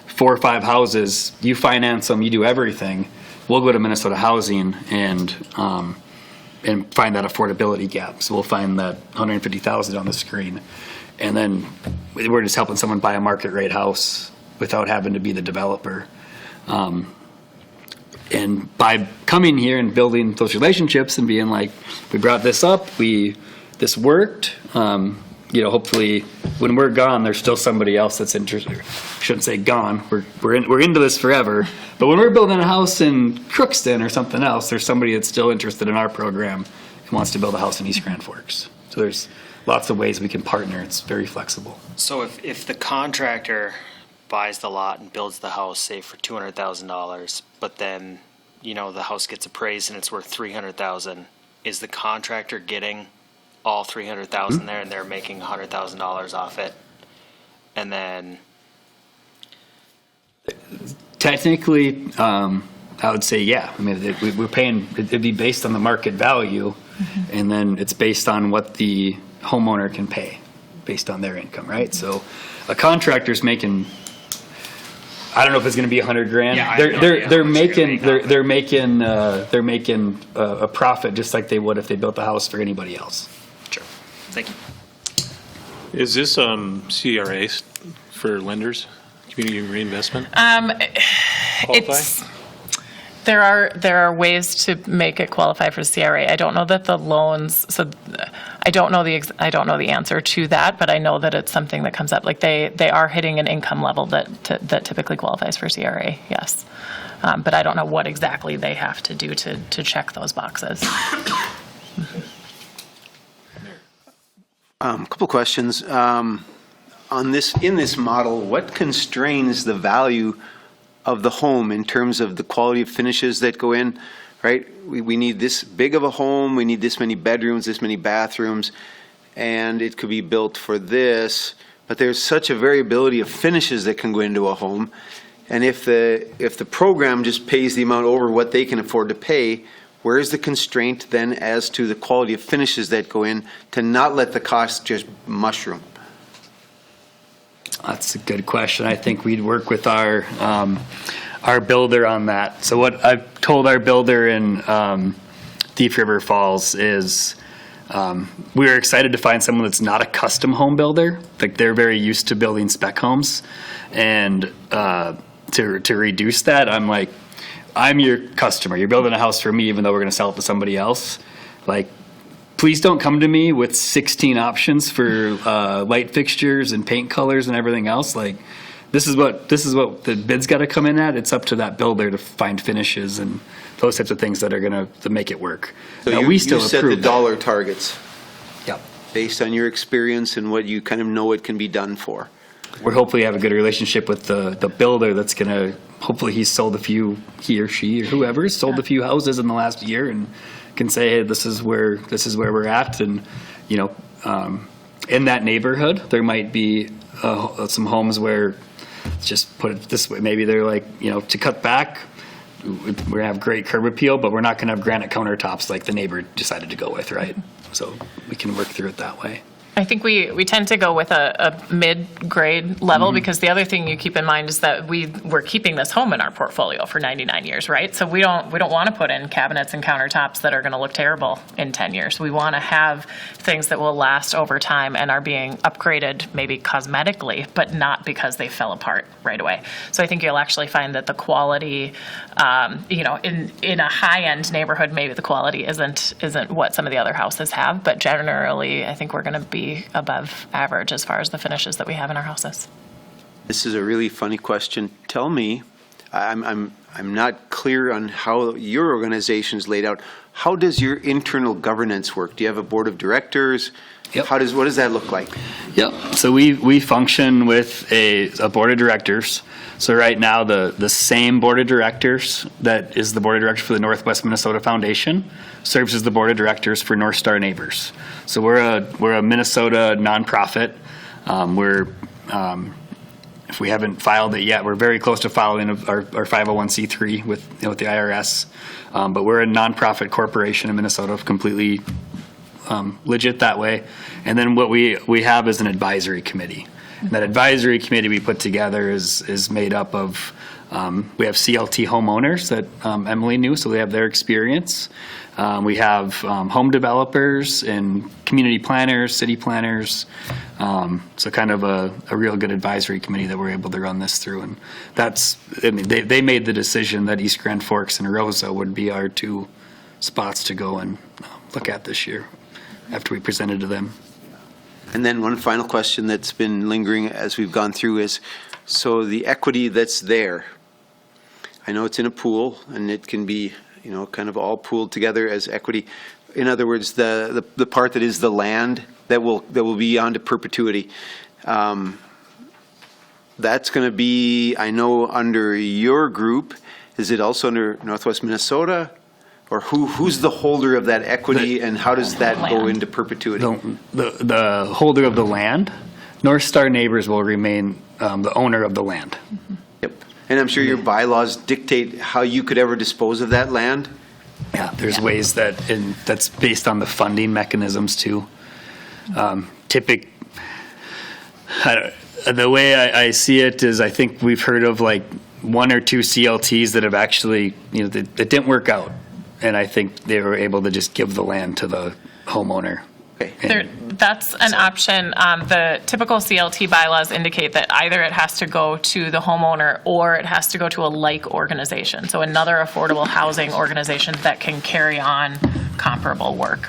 [SPEAKER 5] 4 or 5 houses, you finance them, you do everything, we'll go to Minnesota Housing and find that affordability gap. So we'll find that $150,000 on the screen. And then we're just helping someone buy a market rate house without having to be the developer. And by coming here and building those relationships and being like, we brought this up, this worked, hopefully when we're gone, there's still somebody else that's interested. I shouldn't say gone, we're into this forever. But when we're building a house in Crookston or something else, there's somebody that's still interested in our program and wants to build a house in East Grand Forks. So there's lots of ways we can partner. It's very flexible.
[SPEAKER 8] So if the contractor buys the lot and builds the house, say for $200,000, but then, the house gets appraised and it's worth $300,000, is the contractor getting all $300,000 there and they're making $100,000 off it? And then
[SPEAKER 5] technically, I would say, yeah. I mean, we're paying, it'd be based on the market value, and then it's based on what the homeowner can pay based on their income, right? So a contractor's making, I don't know if it's going to be $100,000.
[SPEAKER 8] Yeah,
[SPEAKER 5] they're making a profit just like they would if they built a house for anybody else.
[SPEAKER 8] Sure. Thank you.
[SPEAKER 1] Is this CRA for lenders, community reinvestment?
[SPEAKER 6] It's there are ways to make it qualify for CRA. I don't know that the loans. So I don't know the answer to that, but I know that it's something that comes up. Like they are hitting an income level that typically qualifies for CRA. Yes, but I don't know what exactly they have to do to check those boxes.
[SPEAKER 9] A couple questions. In this model, what constrains the value of the home in terms of the quality of finishes that go in, right? We need this big of a home, we need this many bedrooms, this many bathrooms, and it could be built for this, but there's such a variability of finishes that can go into a home. And if the program just pays the amount over what they can afford to pay, where is the constraint then as to the quality of finishes that go in to not let the cost just mushroom?
[SPEAKER 5] That's a good question. I think we'd work with our builder on that. So what I've told our builder in Thief River Falls is we were excited to find someone that's not a custom home builder. Like they're very used to building spec homes, and to reduce that, I'm like, I'm your customer. You're building a house for me, even though we're going to sell it to somebody else. Like, please don't come to me with 16 options for light fixtures and paint colors and everything else. Like, this is what the bid's got to come in at. It's up to that builder to find finishes and those types of things that are going to make it work.
[SPEAKER 9] So
[SPEAKER 5] now,
[SPEAKER 9] you set the dollar targets.
[SPEAKER 5] Yep.
[SPEAKER 9] Based on your experience and what you kind of know it can be done for.
[SPEAKER 5] We're hopefully have a good relationship with the builder that's going to, hopefully he's sold he or she or whoever has sold a few houses in the last year and can say, hey, this is where we're at. And, in that neighborhood, there might be some homes where, just put it this way, maybe they're like, to cut back, we're going to have great curb appeal, but we're not going to have granite countertops like the neighbor decided to go with, right? So we can work through it that way.
[SPEAKER 6] I think we tend to go with a mid-grade level because the other thing you keep in mind is that we're keeping this home in our portfolio for 99 years, right? So we don't want to put in cabinets and countertops that are going to look terrible in 10 years. We want to have things that will last over time and are being upgraded maybe cosmetically, but not because they fell apart right away. So I think you'll actually find that the quality, in a high-end neighborhood, maybe the quality isn't what some of the other houses have, but generally I think we're going to be above average as far as the finishes that we have in our houses.
[SPEAKER 9] This is a really funny question. Tell me, I'm not clear on how your organization's laid out. How does your internal governance work? Do you have a board of directors?
[SPEAKER 5] Yep.
[SPEAKER 9] What does that look like?
[SPEAKER 5] Yep. So we function with a board of directors. So right now, the same board of directors that is the board of directors for the Northwest Minnesota Foundation serves as the board of directors for North Star Neighbors. So we're a Minnesota nonprofit. If we haven't filed it yet, we're very close to filing our 501c3 with the IRS. But we're a nonprofit corporation in Minnesota, completely legit that way. And then what we have is an advisory committee. And that advisory committee we put together is made up of, we have CLT homeowners that Emily knew, so they have their experience. We have home developers and community planners, city planners. So kind of a real good advisory committee that we're able to run this through. And they made the decision that East Grand Forks and Rosa would be our two spots to go and look at this year after we presented to them.
[SPEAKER 9] And then one final question that's been lingering as we've gone through is, so the equity that's there, I know it's in a pool and it can be, kind of all pooled together as equity. In other words, the part that is the land that will be onto perpetuity, that's going to be, I know, under your group. Is it also under Northwest Minnesota? Or who's the holder of that equity, and how does that go into perpetuity?
[SPEAKER 5] The holder of the land, North Star Neighbors will remain the owner of the land.
[SPEAKER 9] Yep. And I'm sure your bylaws dictate how you could ever dispose of that land?
[SPEAKER 5] Yeah, there's ways that's based on the funding mechanisms too. The way I see it is, I think we've heard of like one or two CLTs that have actually, that didn't work out. And I think they were able to just give the land to the homeowner.
[SPEAKER 9] Okay.
[SPEAKER 6] That's an option. The typical CLT bylaws indicate that either it has to go to the homeowner or it has to go to a like organization, so another affordable housing organization that can carry on comparable work.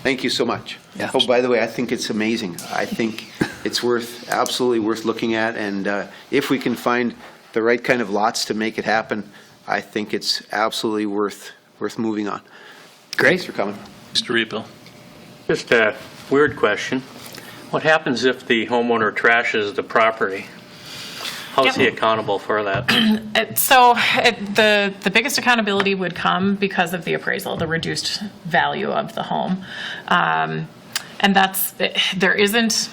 [SPEAKER 9] Thank you so much.
[SPEAKER 5] Yeah.
[SPEAKER 9] Oh, by the way, I think it's amazing. I think it's absolutely worth looking at, and if we can find the right kind of lots to make it happen, I think it's absolutely worth moving on.
[SPEAKER 5] Great.
[SPEAKER 9] Thanks for coming.
[SPEAKER 1] Mr. Reed.
[SPEAKER 7] Just a weird question. What happens if the homeowner trashes the property? How is he accountable for that?
[SPEAKER 6] The biggest accountability would come because of the appraisal, the reduced value of the home. And there isn't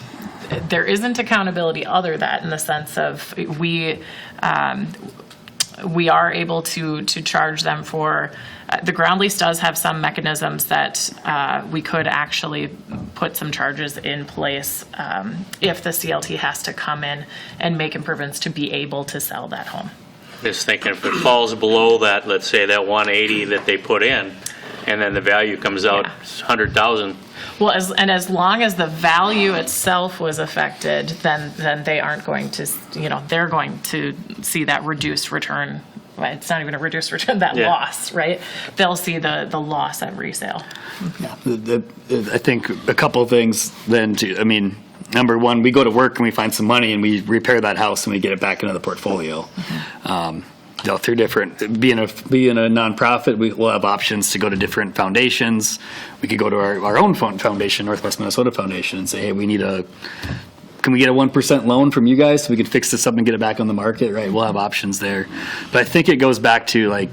[SPEAKER 6] accountability other than that, in the sense of we are able to charge them for, the ground lease does have some mechanisms that we could actually put some charges in place if the CLT has to come in and make improvements to be able to sell that home.
[SPEAKER 7] Just thinking if it falls below that, let's say that 180 that they put in, and then the value comes out 100,000.
[SPEAKER 6] Well, as long as the value itself was affected, then they aren't going to, they're going to see that reduced return. Well, it's not even a reduced return, that loss, right? They'll see the loss at resale.
[SPEAKER 5] Yeah. I think a couple of things then too. Number one, we go to work and we find some money and we repair that house and we get it back into the portfolio. Through different, being a nonprofit, we'll have options to go to different foundations. We could go to our own foundation, Northwest Minnesota Foundation, and say, hey, can we get a 1% loan from you guys so we can fix this up and get it back on the market, right? We'll have options there. But I think it goes back to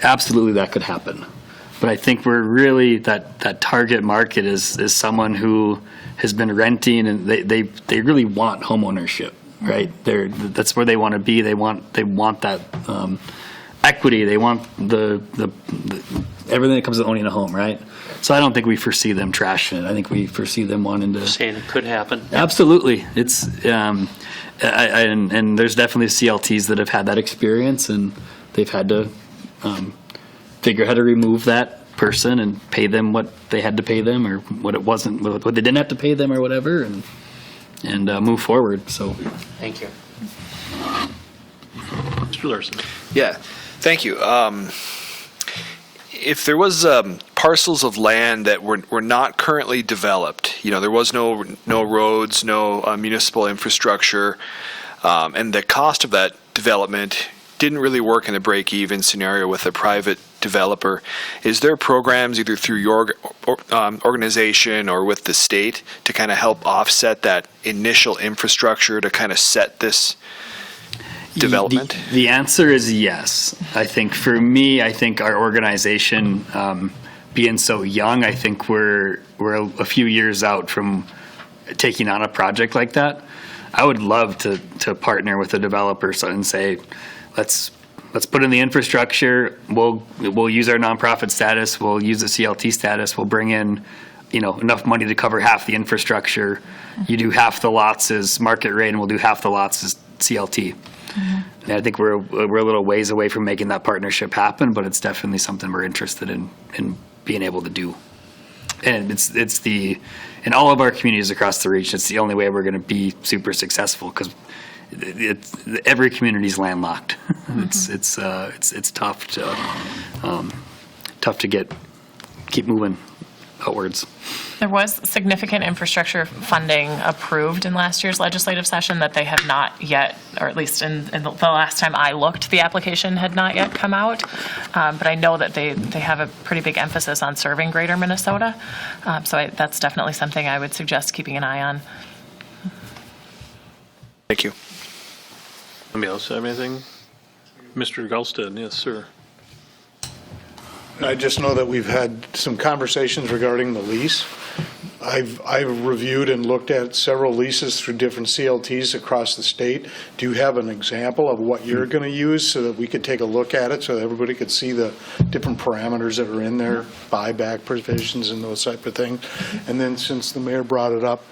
[SPEAKER 5] absolutely that could happen. But I think we're really, that target market is someone who has been renting and they really want home ownership. Right, that's where they want to be. They want that equity. They want the everything that comes with owning a home, right? So I don't think we foresee them trashing it. I think we foresee them wanting to.
[SPEAKER 7] Saying it could happen.
[SPEAKER 5] Absolutely. It's, and there's definitely CLTs that have had that experience, and they've had to figure out how to remove that person and pay them what they had to pay them, or what it wasn't, what they didn't have to pay them, or whatever, and move forward. So.
[SPEAKER 7] Thank you.
[SPEAKER 1] Mr. Larson.
[SPEAKER 10] Yeah, thank you. If there was parcels of land that were not currently developed, there was no roads, no municipal infrastructure, and the cost of that development didn't really work in a break-even scenario with a private developer, is there programs either through your organization or with the state to kind of help offset that initial infrastructure to kind of set this development?
[SPEAKER 5] The answer is yes. I think for me, I think our organization, being so young, I think we're a few years out from taking on a project like that. I would love to partner with a developer and say, let's put in the infrastructure. We'll use our nonprofit status. We'll use the CLT status. We'll bring in, enough money to cover half the infrastructure. You do half the lots as market rate, and we'll do half the lots as CLT. Mm-hmm. And I think we're a little ways away from making that partnership happen, but it's definitely something we're interested in being able to do. And it's in all of our communities across the region, it's the only way we're going to be super successful, because every community's landlocked. Mm-hmm. It's tough to keep moving outwards.
[SPEAKER 6] There was significant infrastructure funding approved in last year's legislative session that they have not yet, or at least in the last time I looked, the application had not yet come out. But I know that they have a pretty big emphasis on serving greater Minnesota. So that's definitely something I would suggest keeping an eye on.
[SPEAKER 10] Thank you.
[SPEAKER 1] Anybody else have anything? Mr. Galsted, yes, sir.
[SPEAKER 3] I just know that we've had some conversations regarding the lease. I've reviewed and looked at several leases through different CLTs across the state. Do you have an example of what you're going to use so that we could take a look at it, so that everybody could see the different parameters that are in there, buyback provisions and those type of things? And then, since the mayor brought it up,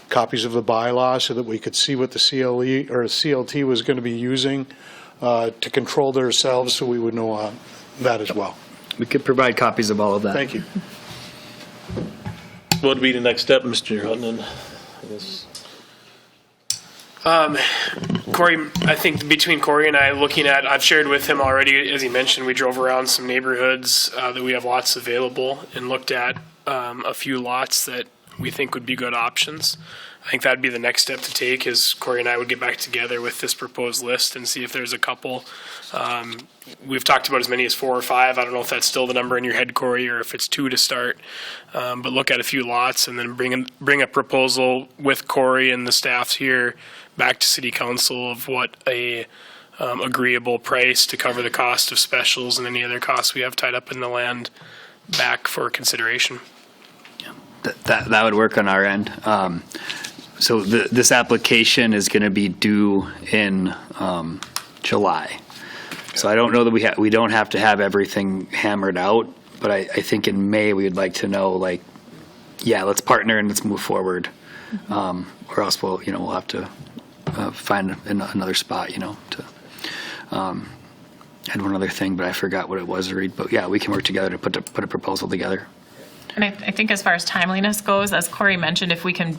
[SPEAKER 3] copies of the bylaw so that we could see what the CLE or CLT was going to be using to control themselves, so we would know that as well.
[SPEAKER 5] We could provide copies of all of that.
[SPEAKER 3] Thank you.
[SPEAKER 1] What would be the next step, Mr. Huttunen?
[SPEAKER 4] Corey, I think between Corey and I, I've shared with him already, as he mentioned, we drove around some neighborhoods that we have lots available and looked at a few lots that we think would be good options. I think that'd be the next step to take, is Corey and I would get back together with this proposed list and see if there's a couple. We've talked about as many as 4 or 5. I don't know if that's still the number in your head, Corey, or if it's 2 to start. But look at a few lots and then bring a proposal with Corey and the staff here back to City Council of what a agreeable price to cover the cost of specials and any other costs we have tied up in the land back for consideration.
[SPEAKER 5] That would work on our end. So this application is going to be due in July. So I don't know that we don't have to have everything hammered out, but I think in May we would like to know, like, yeah, let's partner and let's move forward, or else we'll have to find another spot, to. I had one other thing, but I forgot what it was, Reid. But yeah, we can work together to put a proposal together.
[SPEAKER 6] And I think as far as timeliness goes, as Corey mentioned, if we can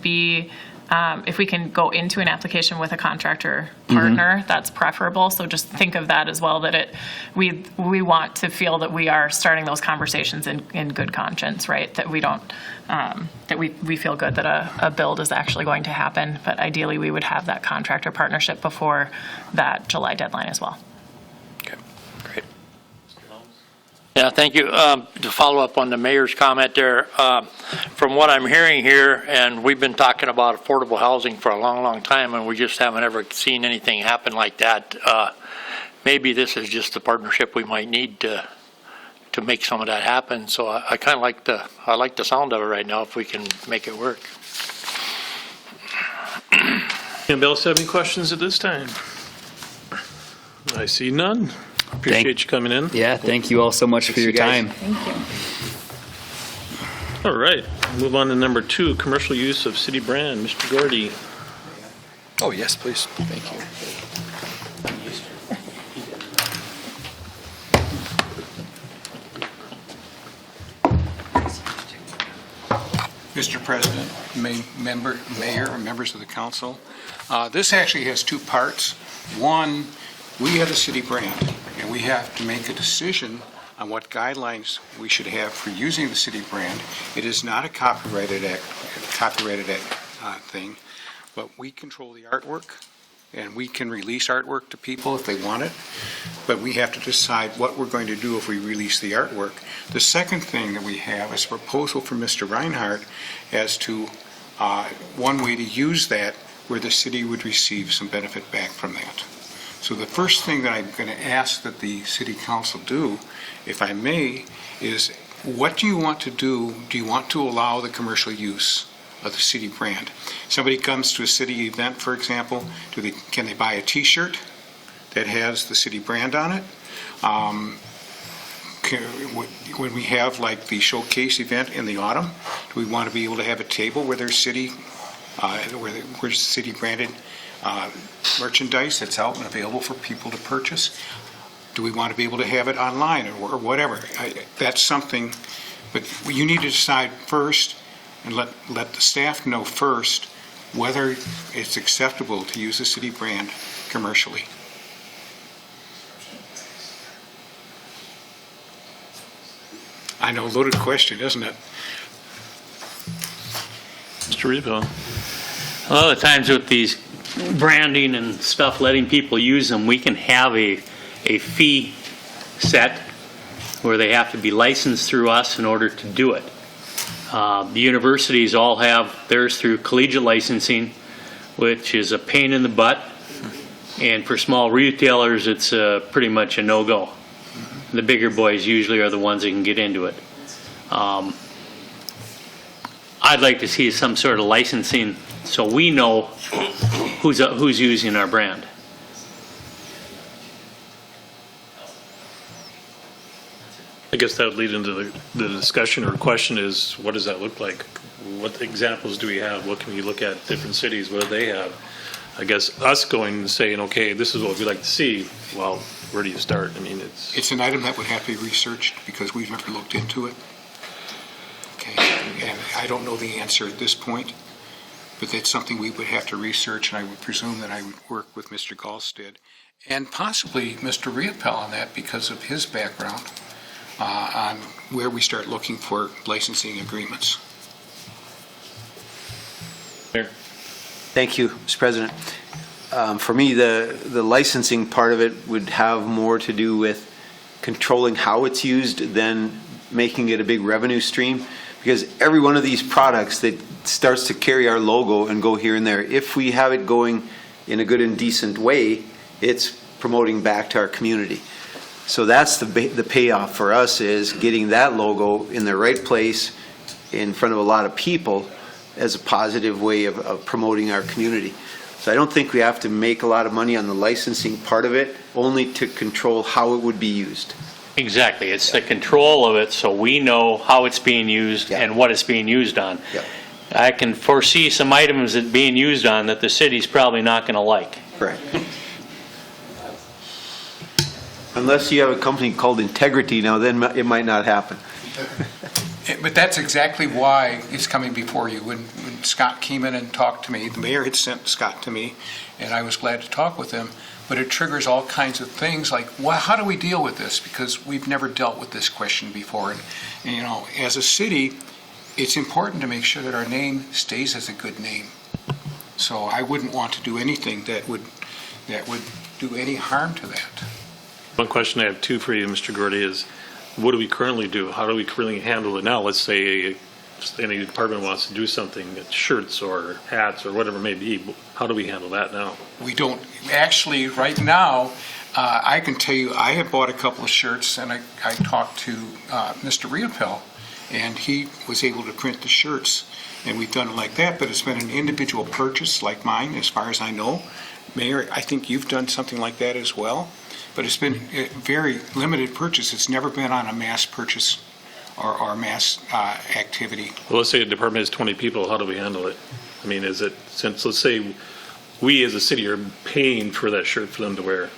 [SPEAKER 6] go into an application with a contractor partner, that's preferable. So just think of that as well, that we want to feel that we are starting those conversations in good conscience, right? That we don't, that we feel good that a build is actually going to happen. But ideally, we would have that contractor partnership before that July deadline as well.
[SPEAKER 7] Yeah, thank you. To follow up on the mayor's comment there, from what I'm hearing here, and we've been talking about affordable housing for a long, long time, and we just haven't ever seen anything happen like that. Maybe this is just the partnership we might need to make some of that happen. So I kind of like the sound of it right now, if we can make it work.
[SPEAKER 1] Anybody else have any questions at this time? I see none. Appreciate you coming in.
[SPEAKER 5] Yeah, thank you all so much for your
[SPEAKER 9] you, guys.
[SPEAKER 5] time.
[SPEAKER 1] All right, move on to number 2, commercial use of city brand. Mr. Gorte.
[SPEAKER 10] Oh, yes, please. Thank you.
[SPEAKER 11] Mr. President, Mayor, and members of the council. This actually has two parts. One, we have the city brand, and we have to make a decision on what guidelines we should have for using the city brand. It is not a copyrighted thing, but we control the artwork, and we can release artwork to people if they want it, but we have to decide what we're going to do if we release the artwork. The second thing that we have is a proposal from Mr. Reinhardt as to one way to use that where the city would receive some benefit back from that. So the first thing that I'm going to ask that the city council do, if I may, is what do you want to do? Do you want to allow the commercial use of the city brand? Somebody comes to a city event, for example, can they buy a T-shirt that has the city brand on it? When we have like the showcase event in the autumn, do we want to be able to have a table where there's city branded merchandise that's out and available for people to purchase? Do we want to be able to have it online or whatever? That's something, but you need to decide first and let the staff know first whether it's acceptable to use the city brand commercially. I know, loaded question, isn't it?
[SPEAKER 1] Mr. Repo.
[SPEAKER 12] A lot of times with these branding and stuff, letting people use them, we can have a fee set where they have to be licensed through us in order to do it. The universities all have theirs through collegiate licensing, which is a pain in the butt, and for small retailers it's pretty much a no-go. The bigger boys usually are the ones that can get into it. I'd like to see some sort of licensing so we know who's using our brand.
[SPEAKER 1] I guess that would lead into the discussion or question is, what does that look like? What examples do we have? What can we look at different cities? What do they have? I guess us going and saying, okay, this is what we'd like to see. Well, where do you start? I mean,
[SPEAKER 11] It's an item that would have to be researched because we've never looked into it. Okay, and I don't know the answer at this point, but that's something we would have to research, and I would presume that I would work with Mr. Galstead and possibly Mr. Riopel on that because of his background on where we start looking for licensing agreements.
[SPEAKER 9] Thank you, Mr. President. For me, the licensing part of it would have more to do with controlling how it's used than making it a big revenue stream, because every one of these products that starts to carry our logo and go here and there, if we have it going in a good and decent way, it's promoting back to our community. So that's the payoff for us, is getting that logo in the right place in front of a lot of people as a positive way of promoting our community. So I don't think we have to make a lot of money on the licensing part of it, only to control how it would be used.
[SPEAKER 12] Exactly. It's the control of it so we know how it's being used and what it's being used on.
[SPEAKER 9] Yep.
[SPEAKER 12] I can foresee some items that being used on that the city's probably not going to like.
[SPEAKER 9] Right. Unless you have a company called Integrity, now then it might not happen.
[SPEAKER 11] But that's exactly why it's coming before you. When Scott came in and talked to me, the mayor had sent Scott to me, and I was glad to talk with him, but it triggers all kinds of things like, well, how do we deal with this? Because we've never dealt with this question before. And you know, as a city, it's important to make sure that our name stays as a good name. So I wouldn't want to do anything that would do any harm to that.
[SPEAKER 1] one question I have too for you, Mr. Gorte, is what do we currently do? How do we currently handle it now? Let's say any department wants to do something, shirts or hats or whatever it may be. How do we handle that now?
[SPEAKER 11] We don't, actually, right now, I can tell you, I have bought a couple of shirts, and I talked to Mr. Riopel, and he was able to print the shirts, and we've done it like that, but it's been an individual purchase like mine, as far as I know, Mayor, I think you've done something like that as well, but it's been a very limited purchase. It's never been on a mass purchase or mass activity.
[SPEAKER 1] Well, let's say a department has 20 people, how do we handle it? I mean, is it, since, let's say, we as a city are paying for that shirt for them to wear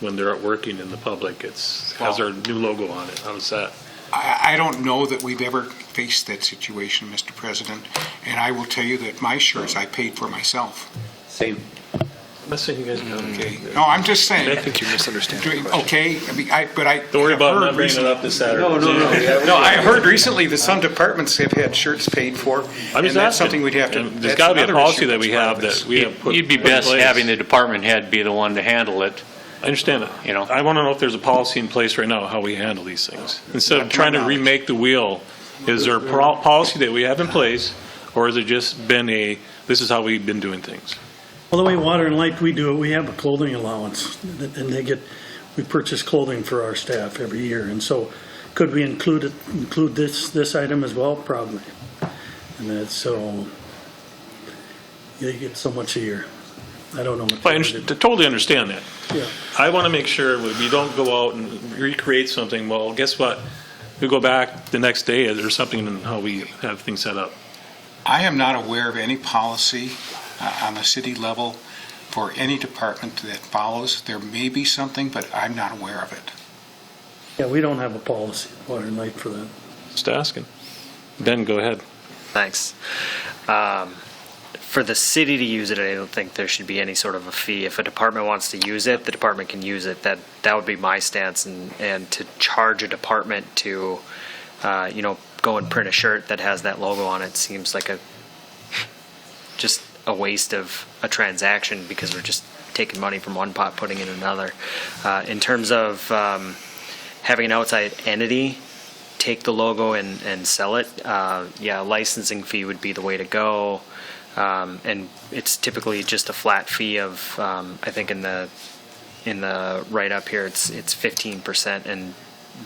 [SPEAKER 1] when they're out working in the public, has our new logo on it, how does that?
[SPEAKER 11] I don't know that we've ever faced that situation, Mr. President, and I will tell you that my shirts I paid for myself.
[SPEAKER 9] Same.
[SPEAKER 1] I'm not saying you guys know.
[SPEAKER 11] Okay. No, I'm just saying.
[SPEAKER 10] I think you're misunderstanding the question.
[SPEAKER 11] Okay, I mean, but I.
[SPEAKER 1] Don't worry about
[SPEAKER 11] have
[SPEAKER 1] not
[SPEAKER 11] heard
[SPEAKER 1] bringing it
[SPEAKER 11] recently-
[SPEAKER 1] up this Saturday.
[SPEAKER 11] No, I heard recently that some departments have had shirts paid for,
[SPEAKER 1] I'm
[SPEAKER 11] and
[SPEAKER 1] just
[SPEAKER 11] that's
[SPEAKER 1] asking.
[SPEAKER 11] something we'd have to.
[SPEAKER 1] And there's
[SPEAKER 11] that's
[SPEAKER 1] got to be a
[SPEAKER 11] another
[SPEAKER 1] policy
[SPEAKER 11] issue
[SPEAKER 1] that we
[SPEAKER 11] that's part
[SPEAKER 1] have
[SPEAKER 11] of this.
[SPEAKER 1] that we have put.
[SPEAKER 12] You'd be
[SPEAKER 1] put in
[SPEAKER 12] best
[SPEAKER 1] place.
[SPEAKER 12] having the department head be the one to handle it.
[SPEAKER 1] I understand that.
[SPEAKER 12] You know.
[SPEAKER 1] I want to know if there's a policy in place right now, how we handle these things. Instead of
[SPEAKER 11] Not to
[SPEAKER 1] trying
[SPEAKER 11] my
[SPEAKER 1] to
[SPEAKER 11] knowledge.
[SPEAKER 1] remake the wheel, is there a policy that we have in place, or has it just been this is how we've been doing things?
[SPEAKER 13] Well, the way Water and Light, we do it, we have a clothing allowance, and we purchase clothing for our staff every year, and so could we include this item as well? Probably. And that's, so, you get so much a year. I don't know.
[SPEAKER 1] I totally understand that.
[SPEAKER 13] Yeah.
[SPEAKER 1] I want to make sure we don't go out and recreate something. Well, guess what? We go back the next day, there's something in how we have things set up.
[SPEAKER 11] I am not aware of any policy on the city level for any department that follows. There may be something, but I'm not aware of it.
[SPEAKER 13] Yeah, we don't have a policy, Water and Light, for that.
[SPEAKER 1] Just asking. Ben, go ahead.
[SPEAKER 8] Thanks. For the city to use it, I don't think there should be any sort of a fee. If a department wants to use it, the department can use it. That would be my stance. And to charge a department to, go and print a shirt that has that logo on it seems like just a waste of a transaction, because we're just taking money from one pot, putting it in another. In terms of having an outside entity take the logo and sell it, licensing fee would be the way to go. And it's typically just a flat fee of, I think in the write-up here, it's 15%, and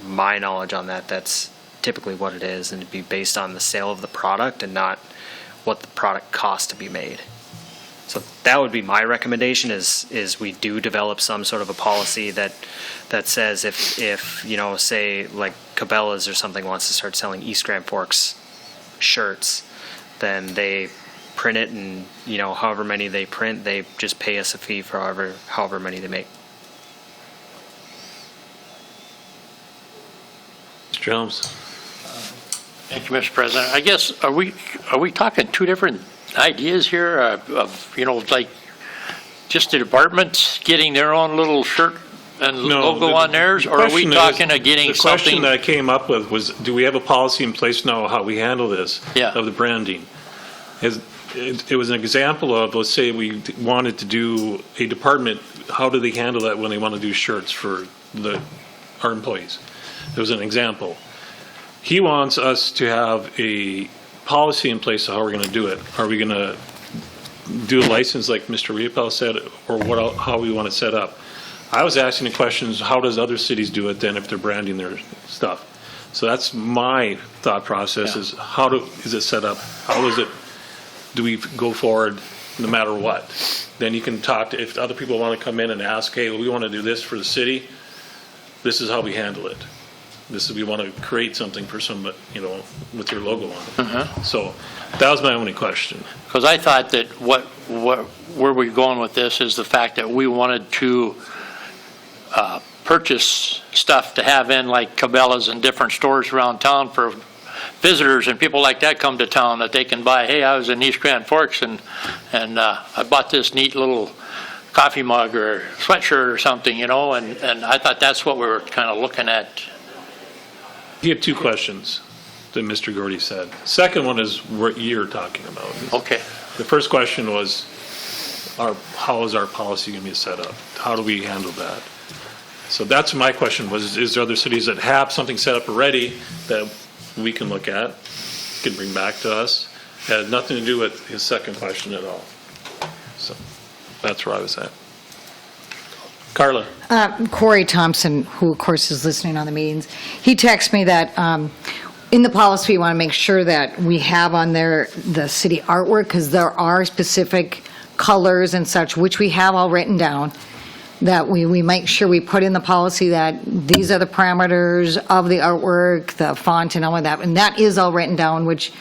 [SPEAKER 8] my knowledge on that's typically what it is, and it'd be based on the sale of the product and not what the product costs to be made. So that would be my recommendation, is we do develop some sort of a policy that says if say like Cabela's or something wants to start selling East Grand Forks shirts, then they print it, and however many they print, they just pay us a fee for however many they make.
[SPEAKER 1] Mr. Jones.
[SPEAKER 7] Thank you, Mr. President. I guess, are we talking two different ideas here of like just the departments getting their own little shirt and logo on theirs, or are we talking of getting
[SPEAKER 1] the question
[SPEAKER 7] something?
[SPEAKER 1] that I came up with was, do we have a policy in place now how we handle this?
[SPEAKER 7] Yeah.
[SPEAKER 1] Of the branding? It was an example of, let's say we wanted to do a department, how do they handle that when they want to do shirts for our employees? It was an example. He wants us to have a policy in place of how we're going to do it. Are we going to do a license like Mr. Riepel said, or how we want to set up? I was asking the questions, how does other cities do it then if they're branding their stuff? So that's my thought process, is is it set up? Do we go forward no matter what? Then you can talk if other people want to come in and ask, hey, we want to do this for the city, this is how we handle it. We want to create something for somebody, with your logo on it. So that was my only question.
[SPEAKER 7] Because I thought that where we're going with this is the fact that we wanted to purchase stuff to have in like Cabela's and different stores around town for visitors and people like that come to town, that they can buy, hey, I was in East Grand Forks and I bought this neat little coffee mug or sweatshirt or something, and I thought that's what we were kind of looking at.
[SPEAKER 1] You have two questions that Mr. Gorte said. Second one is what you're talking about.
[SPEAKER 7] Okay.
[SPEAKER 1] The first question was, how is our policy going to be set up? How do we handle that? So that's my question was, is there other cities that have something set up already that we can look at, can bring back to us? It had nothing to do with his second question at all. So that's where I was at. Karla.
[SPEAKER 14] Corey Thompson, who of course is listening on the meetings, he texted me that in the policy we want to make sure that we have on there the city artwork, because there are specific colors and such, which we have all written down, that we make sure we put in the policy that these are the parameters of the artwork, the font and all of that, and that is all written down, which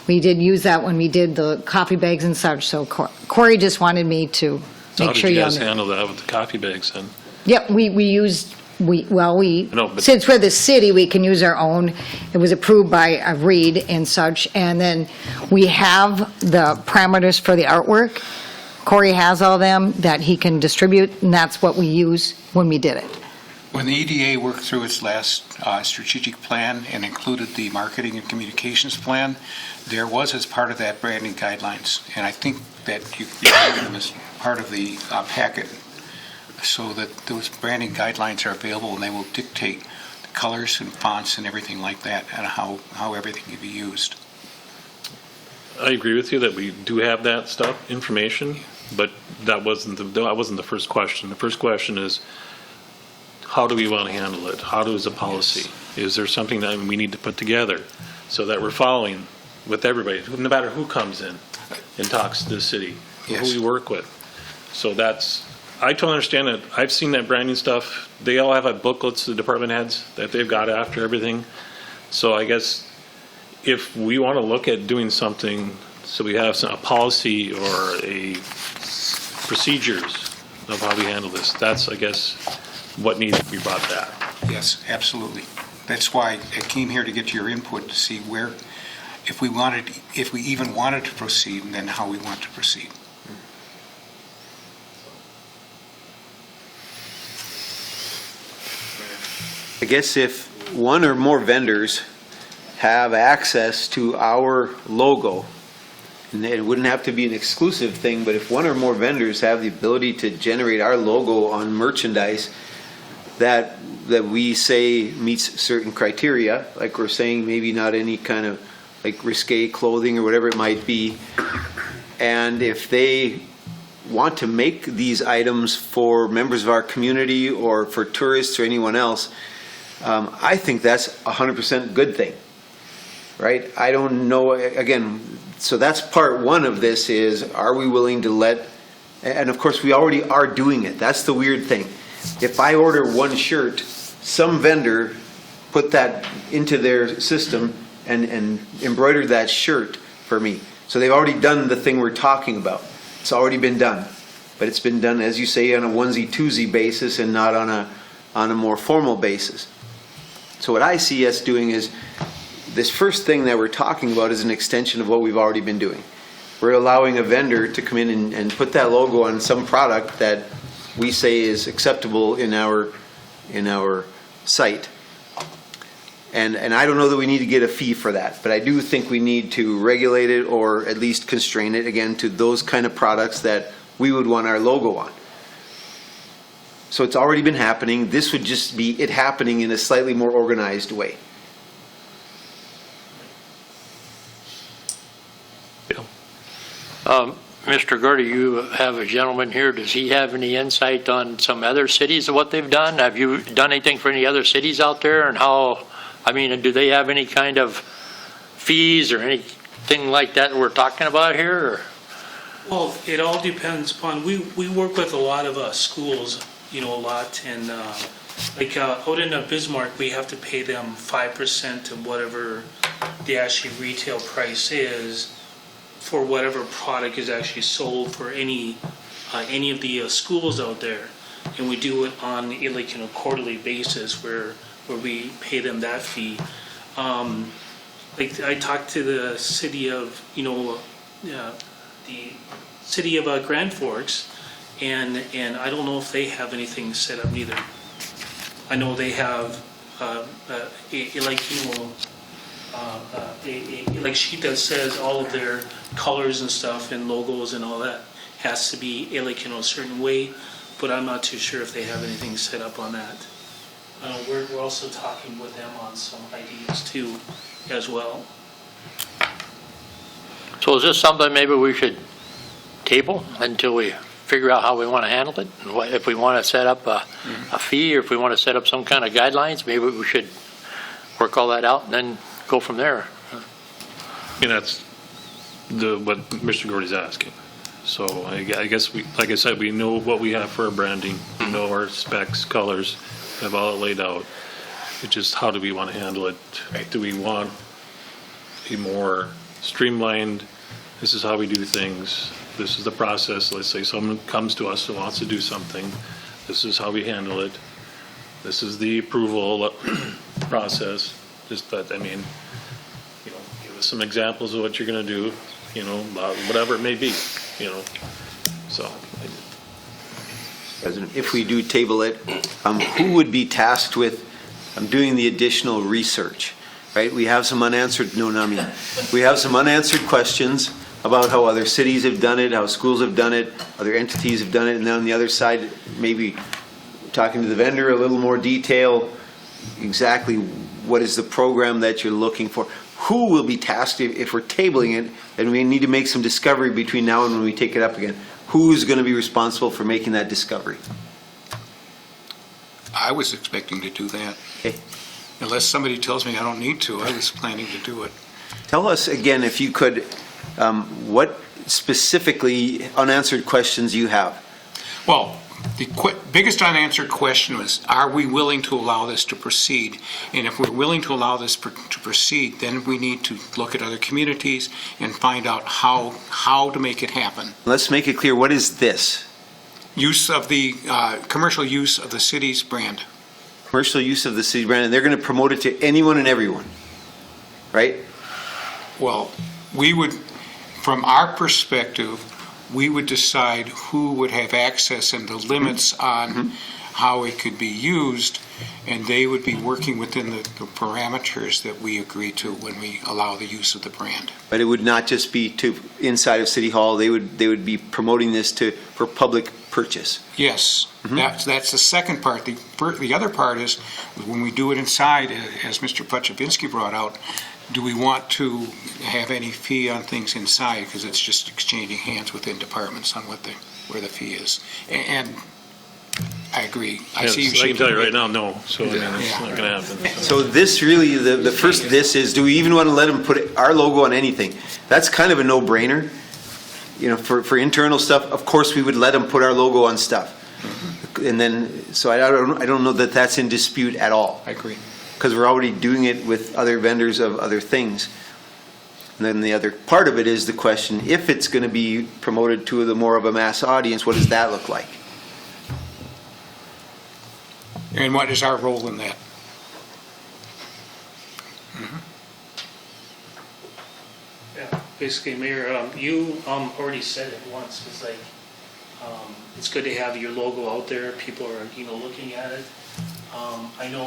[SPEAKER 14] we did use that when we did the coffee bags and such, so Corey just wanted me to
[SPEAKER 1] So how
[SPEAKER 14] make
[SPEAKER 1] did
[SPEAKER 14] sure
[SPEAKER 1] you
[SPEAKER 14] you
[SPEAKER 1] guys
[SPEAKER 14] understand.
[SPEAKER 1] handle that with the coffee bags then?
[SPEAKER 14] Yep, we used,
[SPEAKER 1] No, but-
[SPEAKER 14] since we're the city, we can use our own. It was approved by Reid and such, and then we have the parameters for the artwork. Corey has all them that he can distribute, and that's what we use when we did it.
[SPEAKER 11] When the EDA worked through its last strategic plan and included the marketing and communications plan, there was as part of that branding guidelines, and I think that you included them as part of the packet, so that those branding guidelines are available and they will dictate the colors and fonts and everything like that and how everything can be used.
[SPEAKER 1] I agree with you that we do have that stuff, information, but that wasn't the first question. The first question is, how do we want to handle it? How is a policy? Is there something that we need to put together so that we're following with everybody, no matter who comes in and talks to the city,
[SPEAKER 11] Yes.
[SPEAKER 1] who we work with? So I totally understand that. I've seen that branding stuff. They all have booklets, the department heads, that they've got after everything. So I guess if we want to look at doing something, so we have a policy or a procedures of how we handle this, that's, I guess, what needs to be brought back.
[SPEAKER 11] Yes, absolutely. That's why I came here to get your input to see where, if we even wanted to proceed, and then how we want to proceed.
[SPEAKER 9] I guess if one or more vendors have access to our logo, and it wouldn't have to be an exclusive thing, but if one or more vendors have the ability to generate our logo on merchandise that we say meets certain criteria, like we're saying, maybe not any kind of like risque clothing or whatever it might be, and if they want to make these items for members of our community or for tourists or anyone else, I think that's 100% good thing, right? I don't know, again, so that's part one of this is, are we willing to let, and of course we already are doing it. That's the weird thing. If I order one shirt, some vendor put that into their system and embroidered that shirt for me. So they've already done the thing we're talking about. It's already been done. But it's been done, as you say, on a onesie-twosie basis and not on a more formal basis. So what I see us doing is, this first thing that we're talking about is an extension of what we've already been doing. We're allowing a vendor to come in and put that logo on some product that we say is acceptable in our site. And I don't know that we need to get a fee for that, but I do think we need to regulate it or at least constrain it, again, to those kind of products that we would want our logo on. So it's already been happening. This would just be it happening in a slightly more organized way.
[SPEAKER 7] Mr. Gorte, you have a gentleman here. Does he have any insight on some other cities of what they've done? Have you done anything for any other cities out there, and how, I mean, do they have any kind of fees or anything like that we're talking about here? Or?
[SPEAKER 15] Well, it all depends upon, we work with a lot of schools, a lot, and like out in Bismarck, we have to pay them 5% of whatever the actually retail price is for whatever product is actually sold for any of the schools out there. And we do it on a quarterly basis where we pay them that fee. Like I talked to the city of, the city of Grand Forks, and I don't know if they have anything set up neither. I know they have a sheet that says all of their colors and stuff and logos and all that has to be a certain way, but I'm not too sure if they have anything set up on that. We're also talking with them on some ideas too, as well.
[SPEAKER 7] So is this something maybe we should table until we figure out how we want to handle it? And if we want to set up a fee, or if we want to set up some kind of guidelines, maybe we should work all that out and then go from there.
[SPEAKER 1] That's what Mr. Gorte's asking. So I guess we, like I said, we know what we have for our branding, we know our specs, colors, have all it laid out. It's just how do we want to handle it? Do we want a more streamlined, this is how we do things, this is the process, let's say someone comes to us and wants to do something, this is how we handle it, this is the approval process, just that, I mean, you know, give us some examples of what you're going to do, you know, whatever it may be, you know, so.
[SPEAKER 9] President, if we do table it, who would be tasked with doing the additional research, right? We have some unanswered, no, not me. We have some unanswered questions about how other cities have done it, how schools have done it, other entities have done it, and then on the other side, maybe talking to the vendor a little more detail, exactly what is the program that you're looking for. Who will be tasked if we're tabling it, and we need to make some discovery between now and when we take it up again? Who's going to be responsible for making that discovery?
[SPEAKER 11] I was expecting to do that.
[SPEAKER 9] Okay.
[SPEAKER 11] Unless somebody tells me I don't need to, I was planning to do it.
[SPEAKER 9] Tell us again, if you could, what specifically unanswered questions you have.
[SPEAKER 11] Well, the biggest unanswered question was, are we willing to allow this to proceed? And if we're willing to allow this to proceed, then we need to look at other communities and find out how to make it happen.
[SPEAKER 9] Let's make it clear, what is this?
[SPEAKER 11] Use of the, commercial use of the city's brand.
[SPEAKER 9] Commercial use of the city brand, and they're going to promote it to anyone and everyone, right?
[SPEAKER 11] Well, we would, from our perspective, we would decide who would have access and the limits on how it could be used, and they would be working within the parameters that we agree to when we allow the use of the brand.
[SPEAKER 9] But it would not just be to inside of City Hall. They would be promoting this for public purchase.
[SPEAKER 11] Yes, that's the second part. The other part is when we do it inside, as Mr. Puchavinsky brought out, do we want to have any fee on things inside? Because it's just exchanging hands within departments on where the fee is. And I agree.
[SPEAKER 1] I can tell you right now, no. So I mean, it's not going to happen.
[SPEAKER 9] So this really, the first this is, do we even want to let them put our logo on anything? That's kind of a no-brainer. You know, for internal stuff, of course we would let them put our logo on stuff. And then, so I don't know that that's in dispute at all.
[SPEAKER 11] I agree.
[SPEAKER 9] Because we're already doing it with other vendors of other things. And then the other part of it is the question, if it's going to be promoted to the more of a mass audience, what does that look like?
[SPEAKER 11] And what is our role in that?
[SPEAKER 15] Yeah, basically, Mayor, you already said it once. It's like it's good to have your logo out there. People are looking at it. I know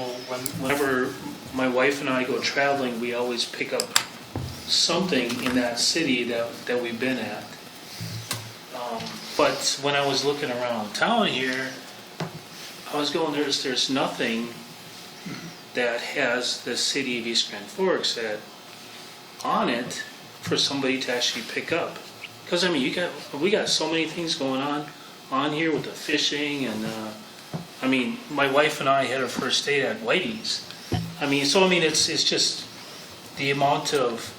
[SPEAKER 15] whenever my wife and I go traveling, we always pick up something in that city that we've been at. But when I was looking around town here, I was going, there's nothing that has the city of East Grand Forks on it for somebody to actually pick up. Because I mean, we got so many things going on here with the fishing and. I mean, my wife and I had our first date at Whitey's. I mean, it's just the amount of